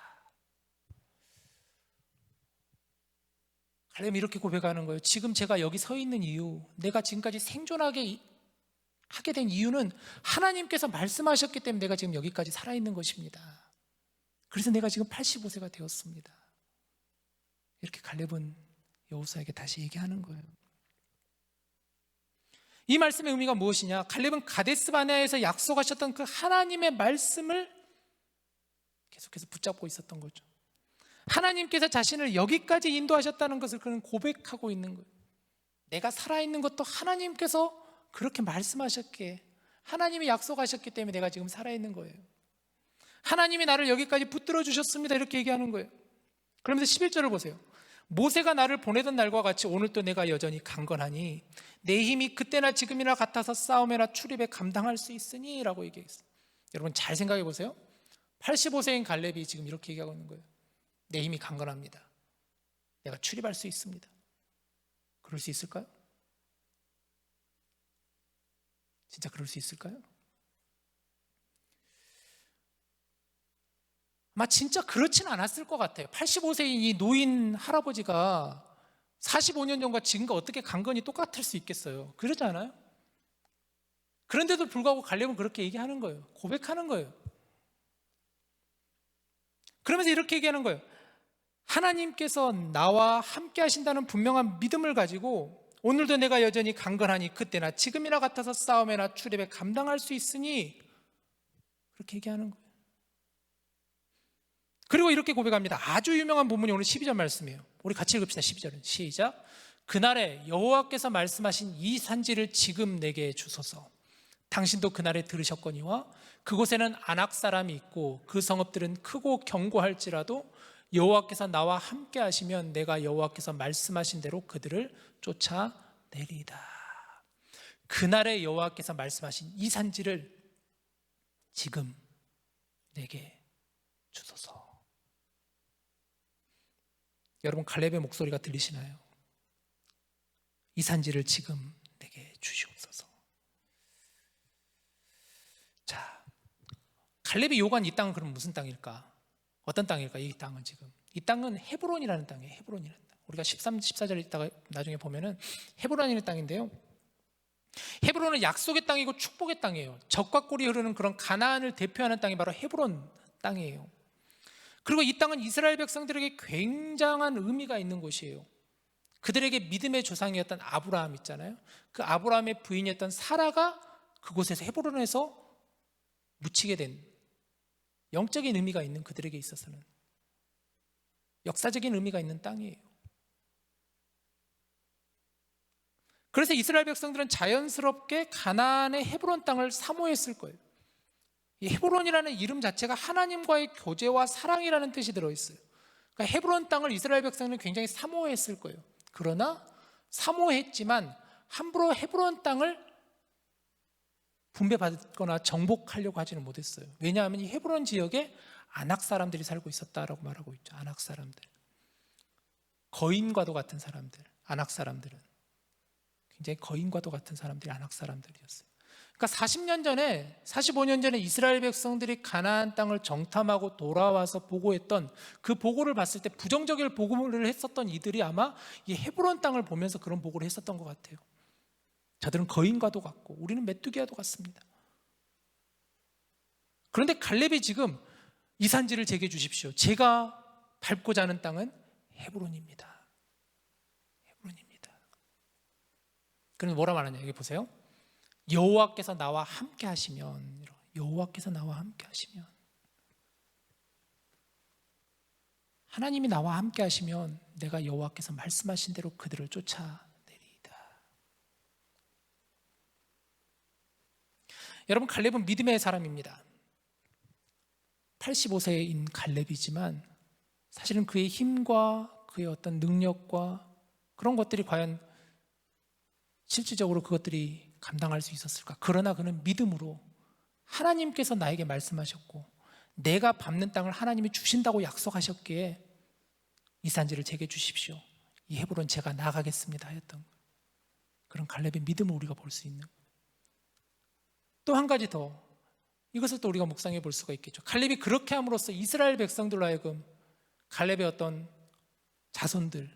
갈렙이 이렇게 고백하는 거예요. 지금 제가 여기 서 있는 이유, 내가 지금까지 생존하게 하게 된 이유는 하나님께서 말씀하셨기 때문에 내가 지금 여기까지 살아있는 것입니다. 그래서 내가 지금 85세가 되었습니다. 이렇게 갈렙은 여호수아에게 다시 얘기하는 거예요. 이 말씀의 의미가 무엇이냐? 갈렙은 가데스 바네아에서 약속하셨던 그 하나님의 말씀을 계속해서 붙잡고 있었던 거죠. 하나님께서 자신을 여기까지 인도하셨다는 것을 그는 고백하고 있는 거예요. 내가 살아있는 것도 하나님께서 그렇게 말씀하셨기에, 하나님이 약속하셨기 때문에 내가 지금 살아있는 거예요. 하나님이 나를 여기까지 붙들어 주셨습니다. 이렇게 얘기하는 거예요. 그러면서 11절을 보세요. 모세가 나를 보내던 날과 같이 오늘도 내가 여전히 강건하니 내 힘이 그때나 지금이나 같아서 싸움에나 출입에 감당할 수 있으니 라고 얘기했어요. 여러분 잘 생각해 보세요. 85세인 갈렙이 지금 이렇게 얘기하고 있는 거예요. 내 힘이 강건합니다. 내가 출입할 수 있습니다. 그럴 수 있을까요? 진짜 그럴 수 있을까요? 아마 진짜 그렇지는 않았을 것 같아요. 85세인 이 노인 할아버지가 45년 전과 지금과 어떻게 강건이 똑같을 수 있겠어요? 그러지 않아요? 그런데도 불구하고 갈렙은 그렇게 얘기하는 거예요. 고백하는 거예요. 그러면서 이렇게 얘기하는 거예요. 하나님께서 나와 함께 하신다는 분명한 믿음을 가지고 오늘도 내가 여전히 강건하니 그때나 지금이나 같아서 싸움에나 출입에 감당할 수 있으니, 그렇게 얘기하는 거예요. 그리고 이렇게 고백합니다. 아주 유명한 본문이 오늘 12절 말씀이에요. 우리 같이 읽읍시다. 12절은 시작. 그날에 여호와께서 말씀하신 이 산지를 지금 내게 주소서. 당신도 그날에 들으셨거니와 그곳에는 아낙 사람이 있고 그 성읍들은 크고 견고할지라도 여호와께서 나와 함께 하시면 내가 여호와께서 말씀하신 대로 그들을 쫓아내리이다. 그날에 여호와께서 말씀하신 이 산지를 지금 내게 주소서. 여러분 갈렙의 목소리가 들리시나요? 이 산지를 지금 내게 주시옵소서. 자, 갈렙이 요구한 이 땅은 그럼 무슨 땅일까? 어떤 땅일까? 이 땅은 지금, 이 땅은 헤브론이라는 땅이에요. 헤브론이라는 땅. 우리가 13, 14절 있다가 나중에 보면은 헤브론이라는 땅인데요, 헤브론은 약속의 땅이고 축복의 땅이에요. 젖과 꿀이 흐르는 그런 가나안을 대표하는 땅이 바로 헤브론 땅이에요. 그리고 이 땅은 이스라엘 백성들에게 굉장한 의미가 있는 곳이에요. 그들에게 믿음의 조상이었던 아브라함 있잖아요. 그 아브라함의 부인이었던 사라가 그곳에서 헤브론에서 묻히게 된 영적인 의미가 있는, 그들에게 있어서는 역사적인 의미가 있는 땅이에요. 그래서 이스라엘 백성들은 자연스럽게 가나안의 헤브론 땅을 사모했을 거예요. 이 헤브론이라는 이름 자체가 하나님과의 교제와 사랑이라는 뜻이 들어있어요. 그러니까 헤브론 땅을 이스라엘 백성은 굉장히 사모했을 거예요. 그러나 사모했지만 함부로 헤브론 땅을 분배받거나 정복하려고 하지는 못했어요. 왜냐하면 이 헤브론 지역에 아낙 사람들이 살고 있었다라고 말하고 있죠. 아낙 사람들, 거인과도 같은 사람들. 아낙 사람들은 굉장히 거인과도 같은 사람들이 아낙 사람들이었어요. 그러니까 40년 전에, 45년 전에 이스라엘 백성들이 가나안 땅을 정탐하고 돌아와서 보고했던 그 보고를 봤을 때 부정적인 보고를 했었던 이들이 아마 이 헤브론 땅을 보면서 그런 보고를 했었던 것 같아요. 저들은 거인과도 같고 우리는 메뚜기와도 같습니다. 그런데 갈렙이 지금 이 산지를 제게 주십시오. 제가 밟고자 하는 땅은 헤브론입니다. 헤브론입니다. 그럼 뭐라 말하냐? 여기 보세요. 여호와께서 나와 함께 하시면, 여호와께서 나와 함께 하시면, 하나님이 나와 함께 하시면 내가 여호와께서 말씀하신 대로 그들을 쫓아내리이다. 여러분, 갈렙은 믿음의 사람입니다. 85세인 갈렙이지만 사실은 그의 힘과 그의 어떤 능력과 그런 것들이 과연 실질적으로 그것들이 감당할 수 있었을까? 그러나 그는 믿음으로 하나님께서 나에게 말씀하셨고 내가 밟는 땅을 하나님이 주신다고 약속하셨기에 이 산지를 제게 주십시오. 이 헤브론 제가 나가겠습니다 했던 그런 갈렙의 믿음을 우리가 볼 수 있는. 또 한 가지 더, 이것을 또 우리가 묵상해 볼 수가 있겠죠. 갈렙이 그렇게 함으로써 이스라엘 백성들로 하여금 갈렙의 어떤 자손들,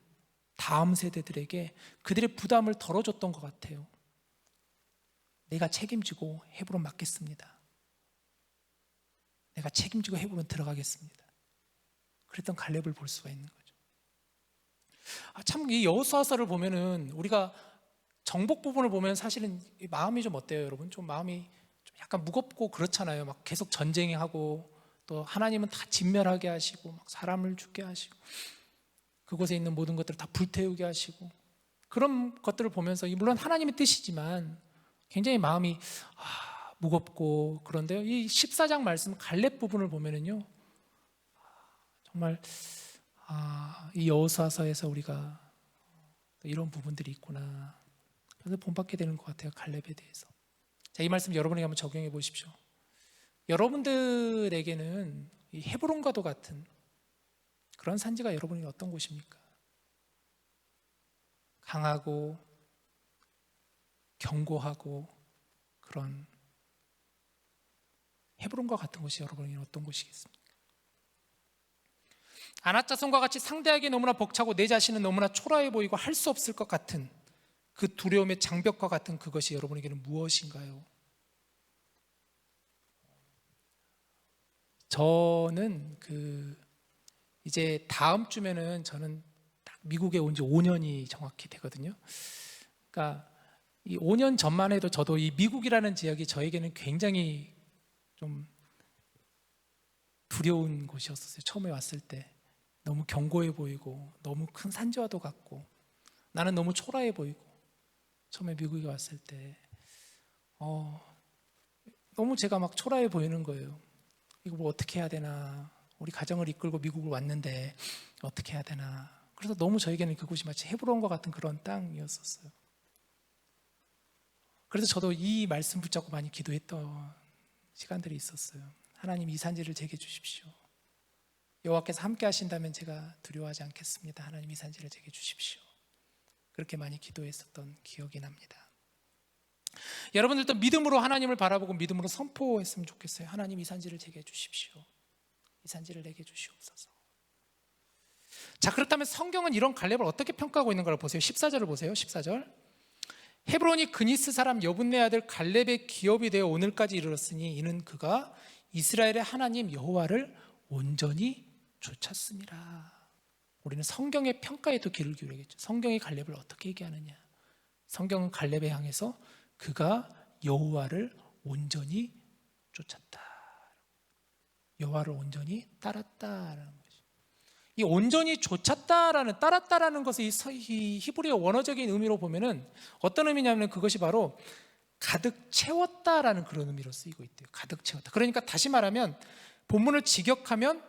다음 세대들에게 그들의 부담을 덜어줬던 것 같아요. 내가 책임지고 헤브론 맡겠습니다. 내가 책임지고 헤브론 들어가겠습니다. 그랬던 갈렙을 볼 수가 있는 거죠. 참 이 여호수아서를 보면은 우리가 정복 부분을 보면 사실은 마음이 좀 어때요, 여러분? 좀 마음이 좀 약간 무겁고 그렇잖아요. 막 계속 전쟁하고 또 하나님은 다 진멸하게 하시고 막 사람을 죽게 하시고 그곳에 있는 모든 것들을 다 불태우게 하시고 그런 것들을 보면서 물론 하나님의 뜻이지만 굉장히 마음이 무겁고 그런데요. 이 14장 말씀 갈렙 부분을 보면은요. 정말 이 여호수아서에서 우리가 이런 부분들이 있구나. 그래서 본받게 되는 것 같아요. 갈렙에 대해서. 자, 이 말씀 여러분에게 한번 적용해 보십시오. 여러분들에게는 이 헤브론과도 같은 그런 산지가 여러분이 어떤 곳입니까? 강하고 견고하고 그런 헤브론과 같은 곳이 여러분에게 어떤 곳이겠습니까? 아낙 자손과 같이 상대하기 너무나 벅차고 내 자신은 너무나 초라해 보이고 할 수 없을 것 같은 그 두려움의 장벽과 같은 그것이 여러분에게는 무엇인가요? 저는 이제 다음 주면은 저는 딱 미국에 온 지 5년이 정확히 되거든요. 그러니까 이 5년 전만 해도 저도 이 미국이라는 지역이 저에게는 굉장히 좀 두려운 곳이었어요. 처음에 왔을 때 너무 견고해 보이고 너무 큰 산지와도 같고 나는 너무 초라해 보이고 처음에 미국에 왔을 때 너무 제가 막 초라해 보이는 거예요. 이거 뭐 어떻게 해야 되나, 우리 가정을 이끌고 미국을 왔는데 어떻게 해야 되나. 그래서 너무 저에게는 그곳이 마치 헤브론과 같은 그런 땅이었었어요. 그래서 저도 이 말씀 붙잡고 많이 기도했던 시간들이 있었어요. 하나님, 이 산지를 제게 주십시오. 여호와께서 함께 하신다면 제가 두려워하지 않겠습니다. 하나님, 이 산지를 제게 주십시오. 그렇게 많이 기도했었던 기억이 납니다. 여러분들도 믿음으로 하나님을 바라보고 믿음으로 선포했으면 좋겠어요. 하나님, 이 산지를 제게 주십시오. 이 산지를 내게 주시옵소서. 자, 그렇다면 성경은 이런 갈렙을 어떻게 평가하고 있는 걸 보세요. 14절을 보세요. 14절. 헤브론이 그니스 사람 여분네 아들 갈렙의 기업이 되어 오늘까지 이르렀으니 이는 그가 이스라엘의 하나님 여호와를 온전히 쫓았습니다. 우리는 성경의 평가에도 귀를 기울여야겠죠. 성경이 갈렙을 어떻게 얘기하느냐. 성경은 갈렙에 향해서 그가 여호와를 온전히 쫓았다. 여호와를 온전히 따랐다라는 것이. 이 온전히 쫓았다라는, 따랐다라는 것을 이 히브리어 원어적인 의미로 보면은 어떤 의미냐면 그것이 바로 가득 채웠다라는 그런 의미로 쓰이고 있대요. 가득 채웠다. 그러니까 다시 말하면 본문을 직역하면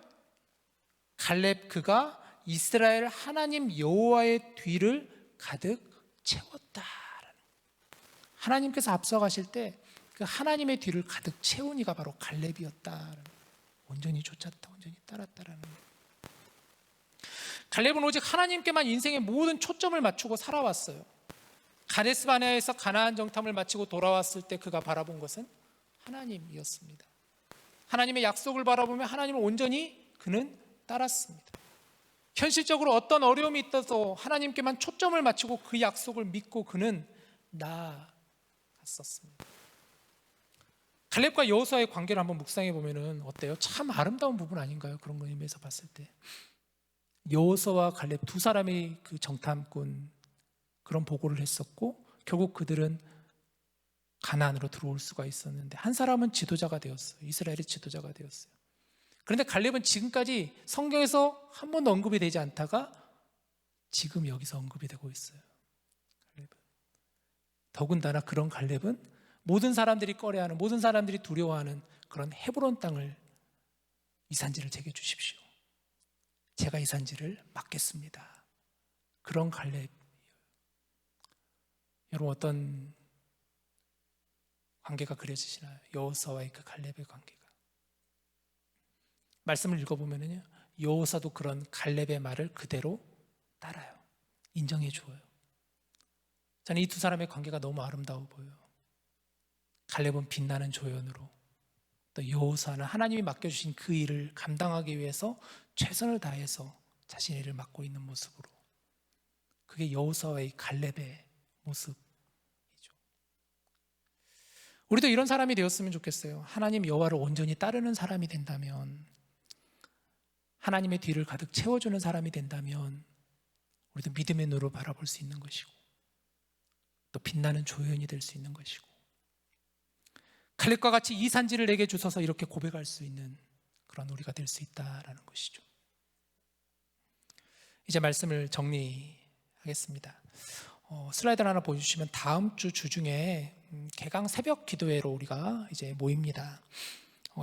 갈렙 그가 이스라엘 하나님 여호와의 뒤를 가득 채웠다. 하나님께서 앞서가실 때 그 하나님의 뒤를 가득 채운 이가 바로 갈렙이었다. 온전히 쫓았다, 온전히 따랐다라는 거예요. 갈렙은 오직 하나님께만 인생의 모든 초점을 맞추고 살아왔어요. 가데스 바네아에서 가나안 정탐을 마치고 돌아왔을 때 그가 바라본 것은 하나님이었습니다. 하나님의 약속을 바라보며 하나님을 온전히 그는 따랐습니다. 현실적으로 어떤 어려움이 있어도 하나님께만 초점을 맞추고 그 약속을 믿고 그는 나아갔었습니다. 갈렙과 여호수아의 관계를 한번 묵상해 보면은 어때요? 참 아름다운 부분 아닌가요? 그런 의미에서 봤을 때 여호수아와 갈렙 두 사람이 그 정탐꾼 그런 보고를 했었고 결국 그들은 가나안으로 들어올 수가 있었는데 한 사람은 지도자가 되었어요. 이스라엘의 지도자가 되었어요. 그런데 갈렙은 지금까지 성경에서 한 번도 언급이 되지 않다가 지금 여기서 언급이 되고 있어요. 갈렙은. 더군다나 그런 갈렙은 모든 사람들이 꺼려하는, 모든 사람들이 두려워하는 그런 헤브론 땅을 이산지를 제게 주십시오. 제가 이산지를 맡겠습니다. 그런 갈렙. 여러분 어떤 관계가 그려지시나요? 여호수아와의 그 갈렙의 관계가. 말씀을 읽어보면요, 여호수아도 그런 갈렙의 말을 그대로 따라요. 인정해 주어요. 저는 이 두 사람의 관계가 너무 아름다워 보여요. 갈렙은 빛나는 조연으로, 또 여호수아는 하나님이 맡겨주신 그 일을 감당하기 위해서 최선을 다해서 자신의 일을 맡고 있는 모습으로. 그게 여호수아와의 갈렙의 모습이죠. 우리도 이런 사람이 되었으면 좋겠어요. 하나님 여호와를 온전히 따르는 사람이 된다면, 하나님의 뒤를 가득 채워주는 사람이 된다면 우리도 믿음의 눈으로 바라볼 수 있는 것이고 또 빛나는 조연이 될 수 있는 것이고, 갈렙과 같이 이 산지를 내게 주셔서 이렇게 고백할 수 있는 그런 우리가 될 수 있다라는 것이죠. 이제 말씀을 정리하겠습니다. 슬라이드 하나 보여주시면 다음 주 주중에 개강 새벽 기도회로 우리가 이제 모입니다.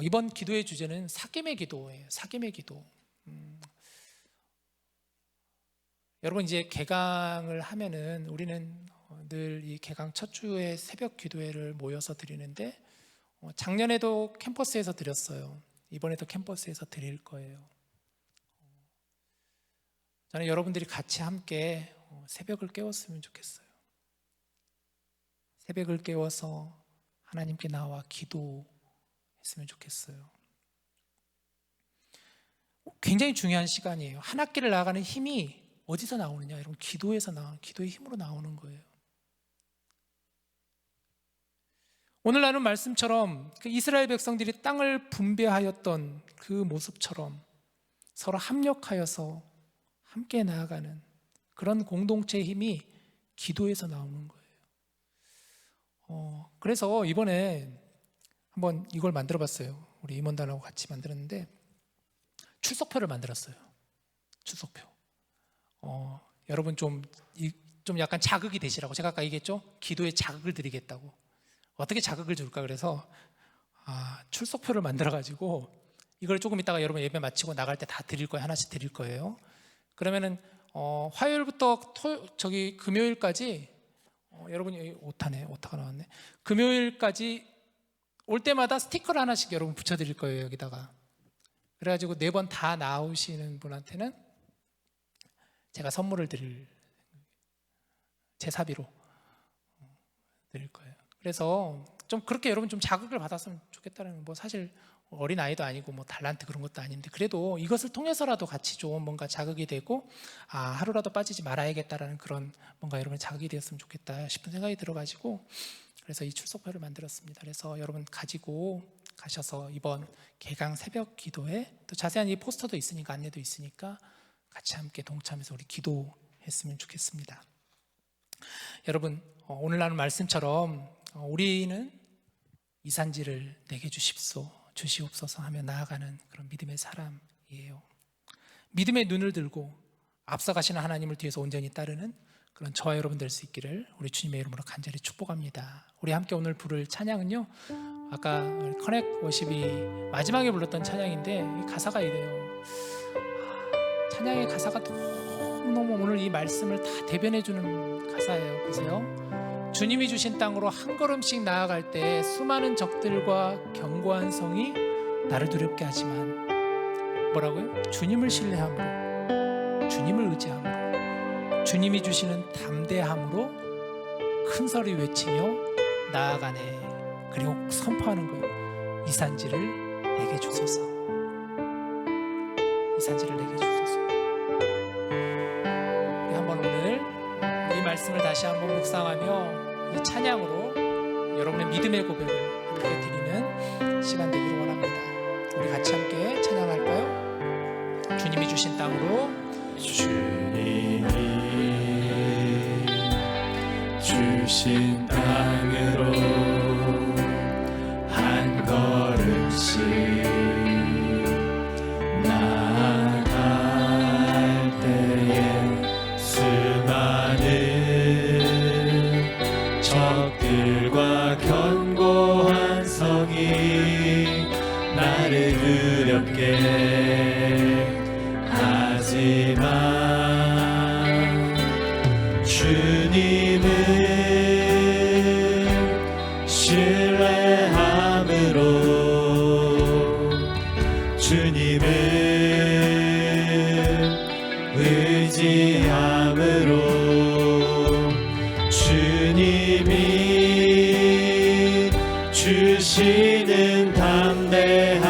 이번 기도의 주제는 사귐의 기도예요. 사귐의 기도. 여러분 이제 개강을 하면은 우리는 늘 이 개강 첫 주에 새벽 기도회를 모여서 드리는데 작년에도 캠퍼스에서 드렸어요. 이번에도 캠퍼스에서 드릴 거예요. 저는 여러분들이 같이 함께 새벽을 깨웠으면 좋겠어요. 새벽을 깨워서 하나님께 나와 기도했으면 좋겠어요. 굉장히 중요한 시간이에요. 한 학기를 나아가는 힘이 어디서 나오느냐? 여러분 기도에서 기도의 힘으로 나오는 거예요. 오늘 나눈 말씀처럼 그 이스라엘 백성들이 땅을 분배하였던 그 모습처럼 서로 합력하여서 함께 나아가는 그런 공동체의 힘이 기도에서 나오는 거예요. 그래서 이번에 한번 이걸 만들어 봤어요. 우리 임원단하고 같이 만들었는데 출석표를 만들었어요. 출석표. 여러분 좀 약간 자극이 되시라고. 제가 아까 얘기했죠? 기도에 자극을 드리겠다고. 어떻게 자극을 줄까? 그래서 출석표를 만들어 가지고 이걸 조금 이따가 여러분 예배 마치고 나갈 때 다 드릴 거예요. 하나씩 드릴 거예요. 그러면은 화요일부터 금요일까지 여러분이 여기 오타가 나왔네. 금요일까지 올 때마다 스티커를 하나씩 여러분 붙여 드릴 거예요. 여기다가. 그래 가지고 4번 다 나오시는 분한테는 제가 선물을 제 사비로 드릴 거예요. 그래서 좀 그렇게 여러분 좀 자극을 받았으면 좋겠다는, 뭐 사실 어린 아이도 아니고 뭐 달란트 그런 것도 아닌데 그래도 이것을 통해서라도 같이 좀 뭔가 자극이 되고 하루라도 빠지지 말아야겠다라는 그런 뭔가 여러분의 자극이 되었으면 좋겠다 싶은 생각이 들어가지고 그래서 이 출석표를 만들었습니다. 그래서 여러분 가지고 가셔서 이번 개강 새벽 기도에 또 자세한 이 포스터도 있으니까 안내도 있으니까 같이 함께 동참해서 우리 기도했으면 좋겠습니다. 여러분 오늘 나눈 말씀처럼 우리는 이산지를 내게 주시옵소서 하며 나아가는 그런 믿음의 사람이에요. 믿음의 눈을 들고 앞서가시는 하나님을 뒤에서 온전히 따르는 그런 저와 여러분 될 수 있기를 우리 주님의 이름으로 간절히 축복합니다. 우리 함께 오늘 부를 찬양은요, 아까 커넥 워십이 마지막에 불렀던 찬양인데 이 가사가 이래요. 찬양의 가사가 너무너무 오늘 이 말씀을 다 대변해주는 가사예요. 보세요. 주님이 주신 땅으로 한 걸음씩 나아갈 때 수많은 적들과 견고한 성이 나를 두렵게 하지만 뭐라고요? 주님을 신뢰함으로, 주님을 의지함으로, 주님이 주시는 담대함으로 큰 소리 외치며 나아가네. 그리고 선포하는 거예요. 이 산지를 내게 주소서. 이 산지를 내게 주소서. 우리 한번 오늘 이 말씀을 다시 한번 묵상하며 이 찬양으로 여러분의 믿음의 고백을 함께 드리는 시간 되기를 원합니다. 우리 같이 함께 찬양할까요? 주님이 주신 땅으로, 주님이 주신 땅으로 한 걸음씩 나아갈 때에 수많은 적들과 견고한 성이 나를 두렵게 하지만 주님을 신뢰함으로, 주님을 의지함으로, 주님이 주시는 담대함으로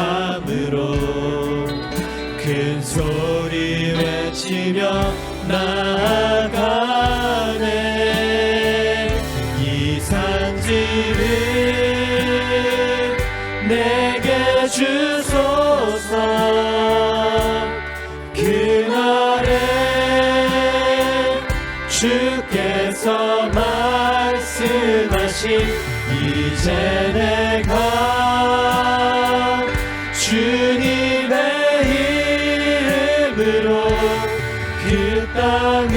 큰 소리 외치며 나아가네. 이 산지를 내게 주소서. 그날에 주께서 말씀하신 이제 내가 주님의 이름으로 그 땅을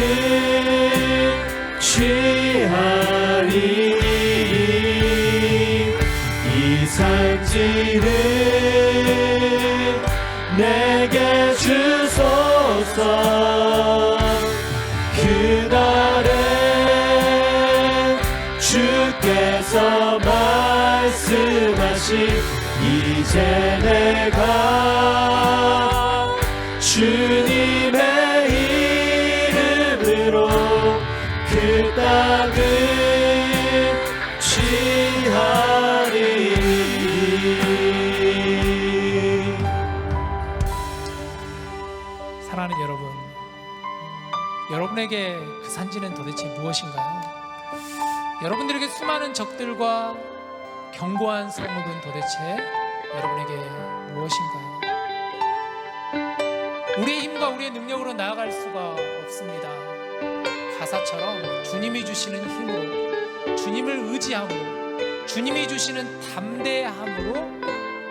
취하리. 이 산지를 내게 주소서. 그날에 주께서 말씀하신 이제 내가 주님의 이름으로 그 땅을 취하리. 사랑하는 여러분, 여러분에게 그 산지는 도대체 무엇인가요? 여러분들에게 수많은 적들과 견고한 성읍은 도대체 여러분에게 무엇인가요? 우리의 힘과 우리의 능력으로 나아갈 수가 없습니다. 가사처럼 주님이 주시는 힘으로, 주님을 의지함으로, 주님이 주시는 담대함으로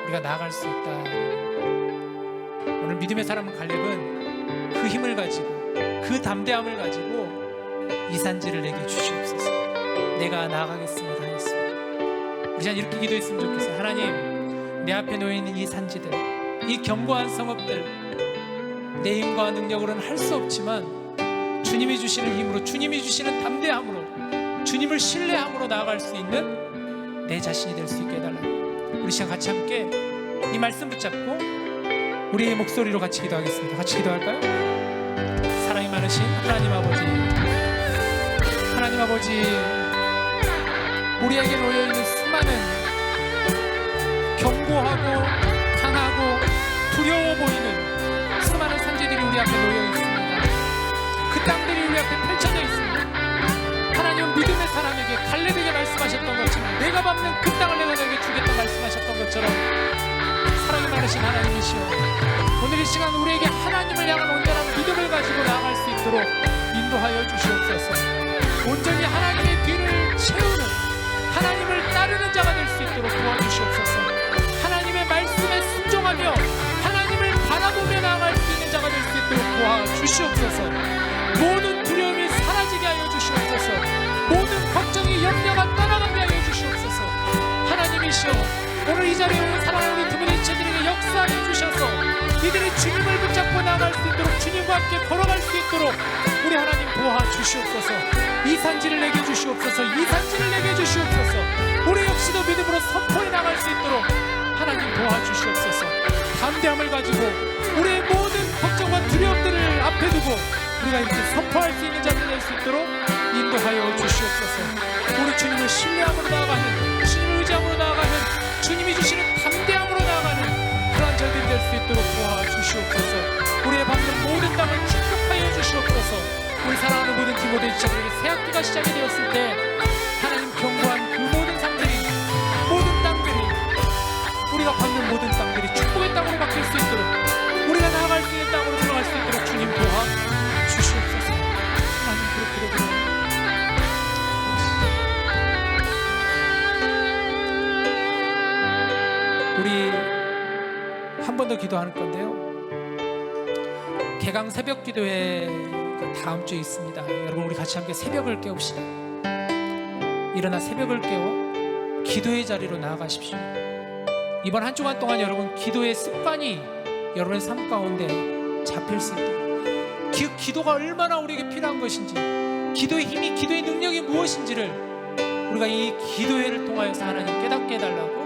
우리가 나아갈 수 있다. 오늘 믿음의 사람 갈렙은 그 힘을 가지고, 그 담대함을 가지고 이 산지를 내게 주시옵소서. 내가 나아가겠습니다 하였습니다. 우리 자 이렇게 기도했으면 좋겠어요. 하나님, 내 앞에 놓여있는 이 산지들, 이 견고한 성읍들, 내 힘과 능력으로는 할 수 없지만 주님이 주시는 힘으로, 주님이 주시는 담대함으로, 주님을 신뢰함으로 나아갈 수 있는 내 자신이 될 수 있게 해달라. 우리 시간 같이 함께 이 말씀 붙잡고 우리의 목소리로 같이 기도하겠습니다. 같이 기도할까요? 사랑이 많으신 하나님 아버지, 하나님 아버지, 우리에게 놓여있는 수많은 견고하고 강하고 두려워 보이는 수많은 산지들이 우리 앞에 놓여있습니다. 그 땅들이 우리 앞에 펼쳐져 있습니다. 하나님은 믿음의 사람에게, 갈렙에게 말씀하셨던 것처럼, 내가 밟는 그 땅을 내가 너에게 주겠다 말씀하셨던 것처럼 사랑이 많으신 하나님이시여, 오늘 이 시간 우리에게 하나님을 향한 온전한 믿음을 가지고 나아갈 수 있도록 인도하여 주시옵소서. 온전히 하나님의 뒤를 채우는, 하나님을 따르는 자가 될 수 있도록 도와주시옵소서. 하나님의 말씀에 순종하며 하나님을 바라보며 나아갈 수 있는 자가 될 수 있도록 도와주시옵소서. 모든 두려움이 사라지게 하여 주시옵소서. 모든 걱정이, 염려가 떠나가게 하여 주시옵소서. 하나님이시여, 오늘 이 자리에 온 사랑하는 우리 두 분의 지체들에게 역사하여 주셔서 이들의 주님을 붙잡고 나아갈 나아갈 수 있도록 주님과 함께 걸어갈 수 있도록 우리 하나님 도와주시옵소서. 이 산지를 내게 주시옵소서. 이 산지를 내게 주시옵소서. 우리 역시도 믿음으로 선포해 나갈 수 있도록 하나님 도와주시옵소서. 담대함을 가지고 우리의 모든 걱정과 두려움들을 앞에 두고 우리가 이렇게 선포할 수 있는 자들 될 수 있도록 인도하여 주시옵소서. 우리 주님을 신뢰함으로 나아가는, 주님을 의지함으로 나아가는, 주님이 주시는 담대함으로 나아가는 그러한 저희들이 될 수 있도록 도와주시옵소서. 우리의 밟는 모든 땅을 축복하여 주시옵소서. 우리 사랑하는 모든 디모데 지체들에게 새 학기가 시작이 되었을 때 하나님 경고한 그 모든 상들이, 모든 땅들이, 우리가 밟는 모든 땅들이 축복의 땅으로 바뀔 수 있도록, 우리가 나아갈 수 있는 땅으로 들어갈 수 있도록 주님 도와주시옵소서. 하나님 그렇게 되도록 우리 한 번 더 기도할 건데요. 개강 새벽 기도회가 다음 주에 있습니다. 여러분 우리 같이 함께 새벽을 깨웁시다. 일어나 새벽을 깨워 기도의 자리로 나아가십시오. 이번 한 주간 동안 여러분 기도의 습관이 여러분의 삶 가운데 잡힐 수 있도록, 기도가 얼마나 우리에게 필요한 것인지, 기도의 힘이, 기도의 능력이 무엇인지를 우리가 이 기도회를 통하여서 하나님 깨닫게 해달라고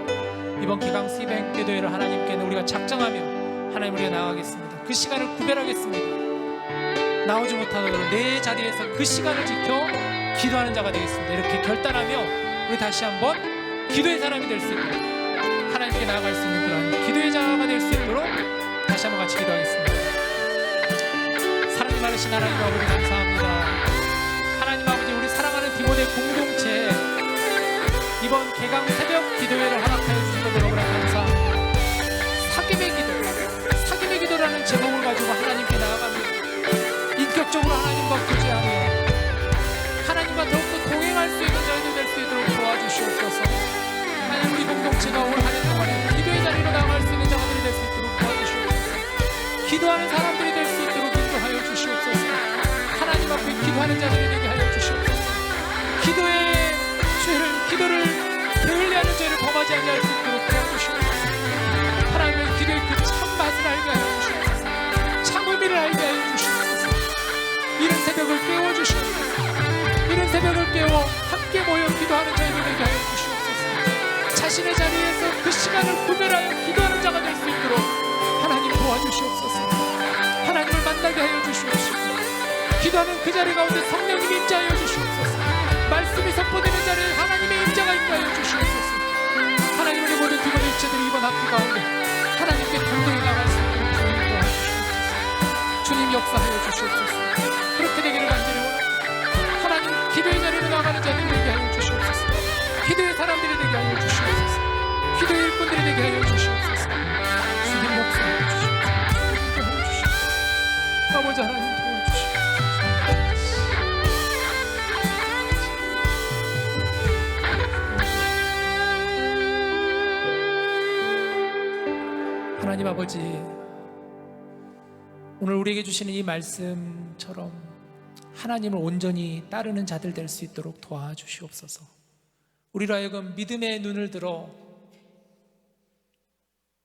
이번 개강 새벽 기도회를 하나님께는 우리가 작정하며 하나님 우리가 나아가겠습니다. 그 시간을 구별하겠습니다. 나오지 못하더라도 내 자리에서 그 시간을 지켜 기도하는 자가 되겠습니다. 이렇게 결단하며 우리 다시 한번 기도의 사람이 될 수 있도록, 하나님께 나아갈 수 있는 그런 기도의 자가 될 수 있도록 다시 한번 같이 기도하겠습니다. 사랑이 많으신 하나님 아버지 감사합니다. 하나님 아버지, 우리 사랑하는 디모데 공동체 이번 개강 새벽 기도회를 허락하여 주신 것을 너무나 감사합니다. 사귐의 기도라는 제목을 가지고 하나님께 나아갑니다. 인격적으로 하나님과 교제하며 하나님과 더욱더 동행할 수 있는 저희들 될 수 있도록 도와주시옵소서. 하나님 우리 공동체가 올 한 해 동안에 기도의 자리로 나아갈 수 있는 자들이 될 수 있도록 도와주시옵소서. 기도하는 사람들이 될 수 있도록 인도하여 주시옵소서. 하나님 앞에 기도하는 자들이 되게 하여 주시옵소서. 기도를 게을리하는 죄를 범하지 않게 할 수 있도록 도와주시옵소서. 하나님의 기도의 그 참 맛을 알게 하여 주시옵소서. 참 의미를 알게 하여 주시옵소서. 이른 새벽을 깨워 주시옵소서. 이른 새벽을 깨워 함께 모여 기도하는 저희들 되게 하여 주시옵소서. 자신의 자리에서 그 시간을 구별하여 기도하는 자가 될 수 있도록 하나님 도와주시옵소서. 하나님을 만나게 하여 주시옵소서. 기도하는 그 자리 가운데 성령님이 임재하여 주시옵소서. 말씀이 선포되는 자리에 하나님의 임재가 있게 하여 주시옵소서. 하나님 우리 모든 디모데 지체들이 이번 학기 가운데 하나님께 동등히 나갈 수 있도록 주님 도와주시옵소서. 주님 역사하여 주시옵소서. 그렇게 되기를 간절히 원합니다. 하나님 기도의 자리로 나가는 자들이 되게 하여 주시옵소서. 기도의 사람들이 되게 하여 주시옵소서. 기도의 일꾼들이 되게 하여 주시옵소서. 주님 역사하여 주시옵소서. 인도하여 주시옵소서. 아버지 하나님 도와주시옵소서. 하나님 아버지, 오늘 우리에게 주시는 이 말씀처럼 하나님을 온전히 따르는 자들 될 수 있도록 도와주시옵소서. 우리로 하여금 믿음의 눈을 들어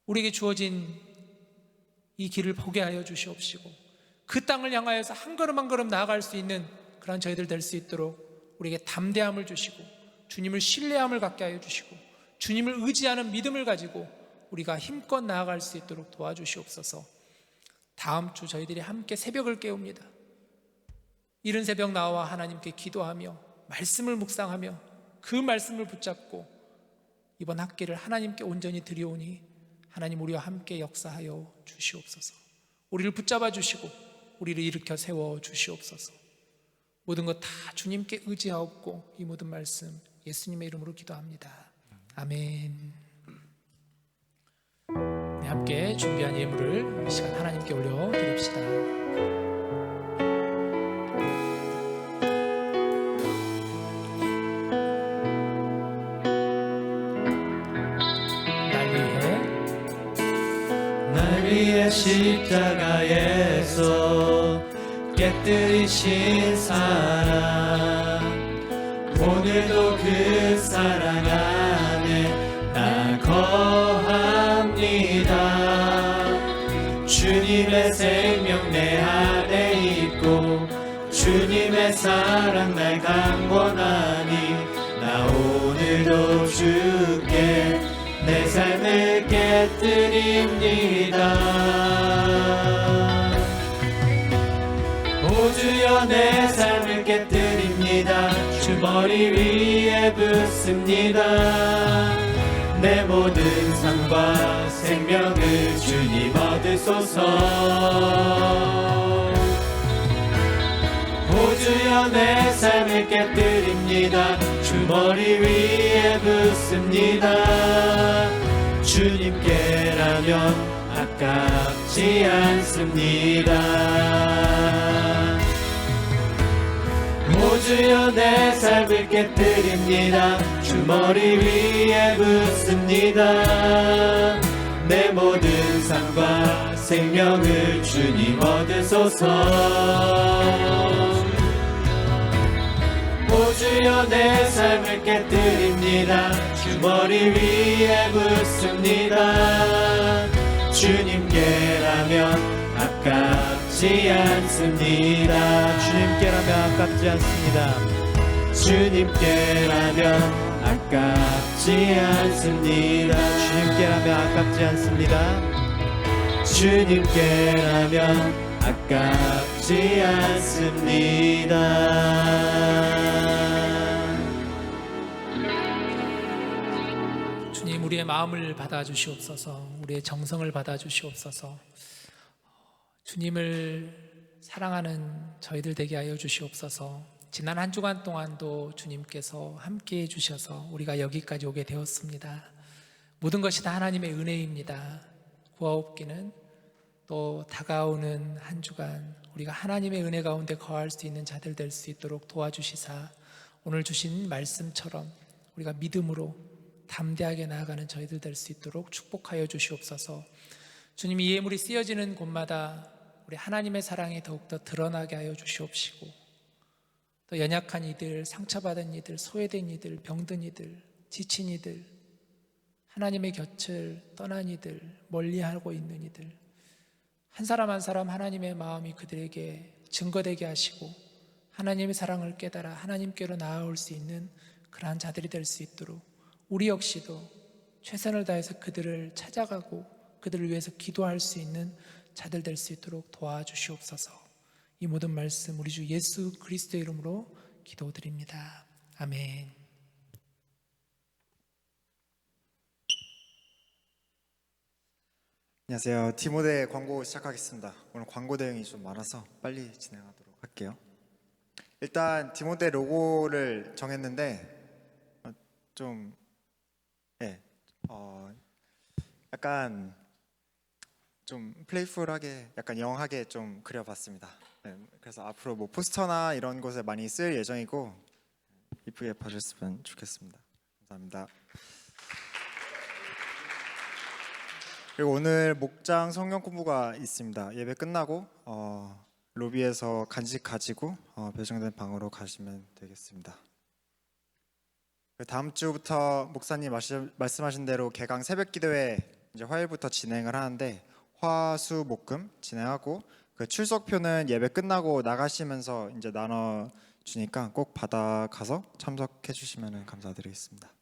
우리에게 주어진 이 길을 보게 하여 주시옵시고 그 땅을 향하여서 한 걸음 한 걸음 나아갈 수 있는 그런 저희들 될 수 있도록 우리에게 담대함을 주시고 주님을 신뢰함을 갖게 하여 주시고 주님을 의지하는 믿음을 가지고 우리가 힘껏 나아갈 수 있도록 도와주시옵소서. 다음 주 저희들이 함께 새벽을 깨웁니다. 이른 새벽 나와 하나님께 기도하며 말씀을 묵상하며 그 말씀을 붙잡고 이번 학기를 하나님께 온전히 드리오니 하나님 우리와 함께 역사하여 주시옵소서. 우리를 붙잡아 주시고 우리를 일으켜 세워 주시옵소서. 모든 것 다 주님께 의지하옵고 이 모든 말씀 예수님의 이름으로 기도합니다. 아멘. 네, 함께 준비한 예물을 이 시간 하나님께 올려드립시다. 날 위해 십자가에서 깨뜨리신 사랑, 오늘도 그 사랑 안에 나 거합니다. 주님의 주님의 생명 내 안에 있고 주님의 사랑 날 강권하니 나 오늘도 주께 내 삶을 깨뜨립니다. 오 주여 내 삶을 깨뜨립니다. 주 머리 위에 붓습니다. 내 모든 삶과 생명을 주님 얻으소서. 오 주여 내 삶을 깨뜨립니다. 주 머리 위에 붓습니다. 주님께라면 아깝지 않습니다. 오 주여 내 삶을 깨뜨립니다. 주 머리 위에 붓습니다. 내 모든 삶과 생명을 주님 얻으소서. 오 주여 내 삶을 깨뜨립니다. 주 머리 위에 붓습니다. 주님께라면 아깝지 않습니다. 주님께라면 아깝지 않습니다. 주님께라면 아깝지 않습니다. 주님께라면 아깝지 않습니다. 주님께라면 아깝지 않습니다. 주님, 우리의 마음을 받아주시옵소서. 우리의 정성을 받아주시옵소서. 주님을 사랑하는 저희들 되게 하여 주시옵소서. 지난 한 주간 동안도 주님께서 함께해 주셔서 우리가 여기까지 오게 되었습니다. 모든 것이 다 하나님의 은혜입니다. 구하옵기는 또 다가오는 한 주간 우리가 하나님의 은혜 가운데 거할 수 있는 자들 될 수 있도록 도와주시사 오늘 주신 말씀처럼 우리가 믿음으로 담대하게 나아가는 저희들 될 수 있도록 축복하여 주시옵소서. 주님, 이 예물이 쓰여지는 곳마다 우리 하나님의 사랑이 더욱더 드러나게 하여 주시옵시고, 또 연약한 이들, 상처받은 이들, 소외된 이들, 병든 이들, 지친 이들, 하나님의 곁을 떠난 이들, 멀리하고 있는 이들, 한 사람 한 사람 하나님의 마음이 그들에게 증거되게 하시고 하나님의 사랑을 깨달아 하나님께로 나아올 수 있는 그러한 자들이 될 수 있도록 우리 역시도 최선을 다해서 그들을 찾아가고 그들을 위해서 기도할 수 있는 자들 될 수 있도록 도와주시옵소서. 이 모든 말씀 우리 주 예수 그리스도의 이름으로 기도드립니다. 아멘. 안녕하세요. 디모데 광고 시작하겠습니다. 오늘 광고 대응이 좀 많아서 빨리 진행하도록 할게요. 일단 디모데 로고를 정했는데 좀 약간 좀 플레이풀하게, 약간 영하게 좀 그려봤습니다. 그래서 앞으로 뭐 포스터나 이런 곳에 많이 쓸 예정이고 이쁘게 봐주셨으면 좋겠습니다. 감사합니다. 그리고 오늘 목장 성경 공부가 있습니다. 예배 끝나고 로비에서 간식 가지고 배정된 방으로 가시면 되겠습니다. 다음 주부터 목사님 말씀하신 대로 개강 새벽기도회 이제 화요일부터 진행을 하는데 화, 수, 목, 금 진행하고 그 출석표는 예배 끝나고 나가시면서 이제 나눠 주니까 꼭 받아가서 참석해 주시면 감사드리겠습니다.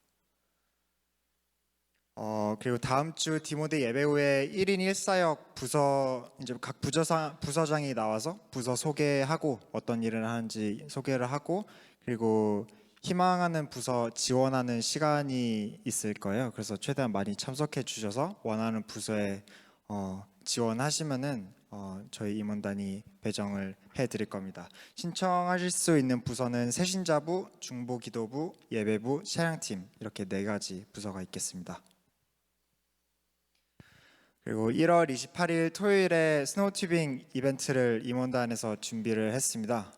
그리고 다음 주 디모데 예배 후에 1인 1사역 부서 이제 각 부서장이 나와서 부서 소개하고 어떤 일을 하는지 소개를 하고, 그리고 희망하는 부서 지원하는 시간이 있을 거예요. 그래서 최대한 많이 참석해 주셔서 원하는 부서에 지원하시면은 저희 임원단이 배정을 해드릴 겁니다. 신청하실 수 있는 부서는 새신자부, 중보기도부, 예배부, 찬양팀 이렇게 4가지 부서가 있겠습니다. 그리고 1월 28일 토요일에 스노우튜빙 이벤트를 임원단에서 준비를 했습니다.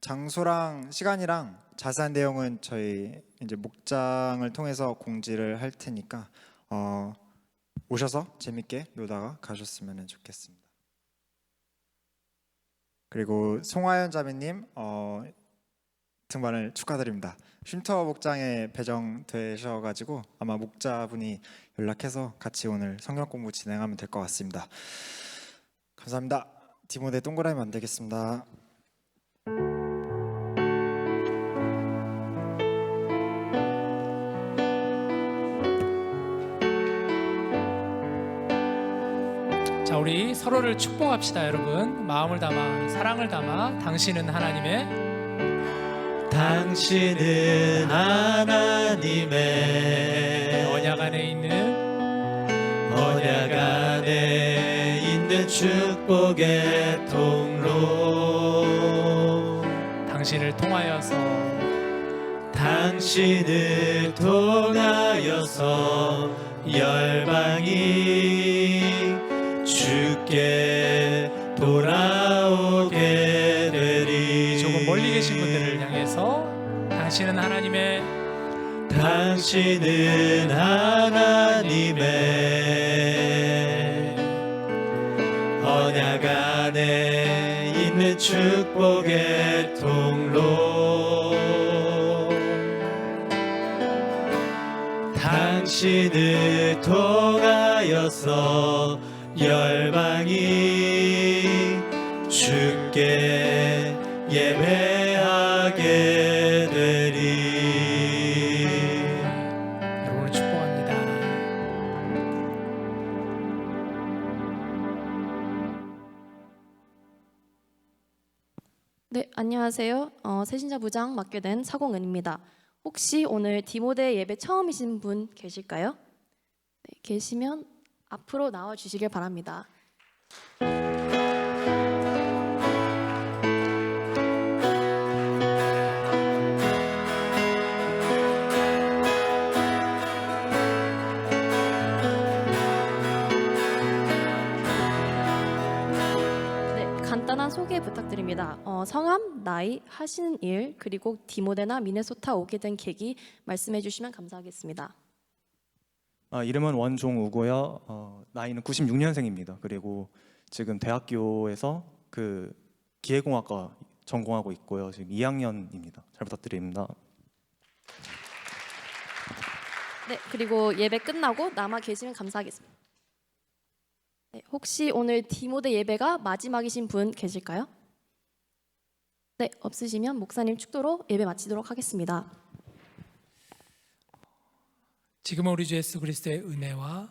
장소랑 시간이랑 자세한 내용은 저희 이제 목장을 통해서 공지를 할 테니까 오셔서 재밌게 놀다가 가셨으면 좋겠습니다. 그리고 송하연 자매님 등반을 축하드립니다. 쉼터 목장에 배정되셔가지고 아마 목자분이 연락해서 같이 오늘 성경 공부 진행하면 될 것 같습니다. 감사합니다. 디모데 동그라미 만들겠습니다. 자, 우리 서로를 축복합시다, 여러분. 마음을 담아, 사랑을 담아. 당신은 하나님의 언약 안에 있는 축복의 통로 당신을 통하여서 열방이 주께 돌아오게 되리. 조금 멀리 계신 분들을 향해서 당신은 하나님의 언약 안에 있는 축복의 통로 당신을 통하여서 열방이 주께 예배하게 되리. 여러분을 축복합니다. 네, 안녕하세요. 새신자 부장 맡게 된 사공은입니다. 혹시 오늘 디모데 예배 처음이신 분 계실까요? 네, 계시면 앞으로 나와 주시길 바랍니다. 네, 간단한 소개 부탁드립니다. 성함, 나이, 하시는 일, 그리고 디모데나 미네소타 오게 된 계기 말씀해 주시면 감사하겠습니다. 이름은 원종우고요. 나이는 96년생입니다. 그리고 지금 대학교에서 그 기계공학과 전공하고 있고요. 지금 2학년입니다. 잘 부탁드립니다. 네, 그리고 예배 끝나고 남아 계시면 감사하겠습니다. 네, 혹시 오늘 디모데 예배가 마지막이신 분 계실까요? 네, 없으시면 목사님 축도로 예배 마치도록 하겠습니다. 지금은 우리 주 예수 그리스도의 은혜와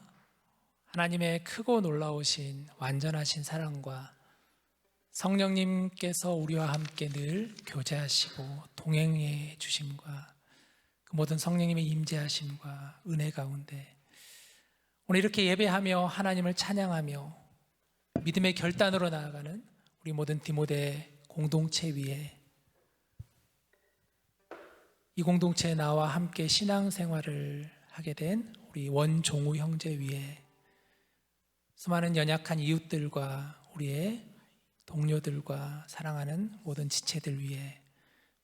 하나님의 크고 놀라우신 완전하신 사랑과 성령님께서 우리와 함께 늘 교제하시고 동행해 주심과 그 모든 성령님의 임재하심과 은혜 가운데 오늘 이렇게 예배하며 하나님을 찬양하며 믿음의 결단으로 나아가는 우리 모든 디모데 공동체 위에 이 공동체에 나와 함께 신앙생활을 하게 된 우리 원종우 형제 위에 수많은 연약한 이웃들과 우리의 동료들과 사랑하는 모든 지체들 위에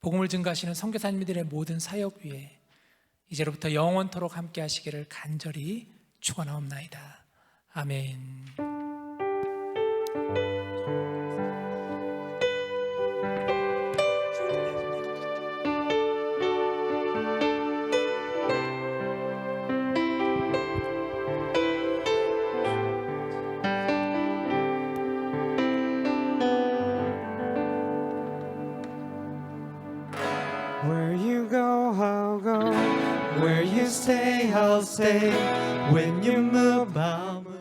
복음을 증거하시는 선교사님들의 모든 사역 위에 이제로부터 영원토록 함께 하시기를 간절히 축원하옵나이다. 아멘. Where you go, I'll go. Where you stay, I'll stay. When you move, I'll move.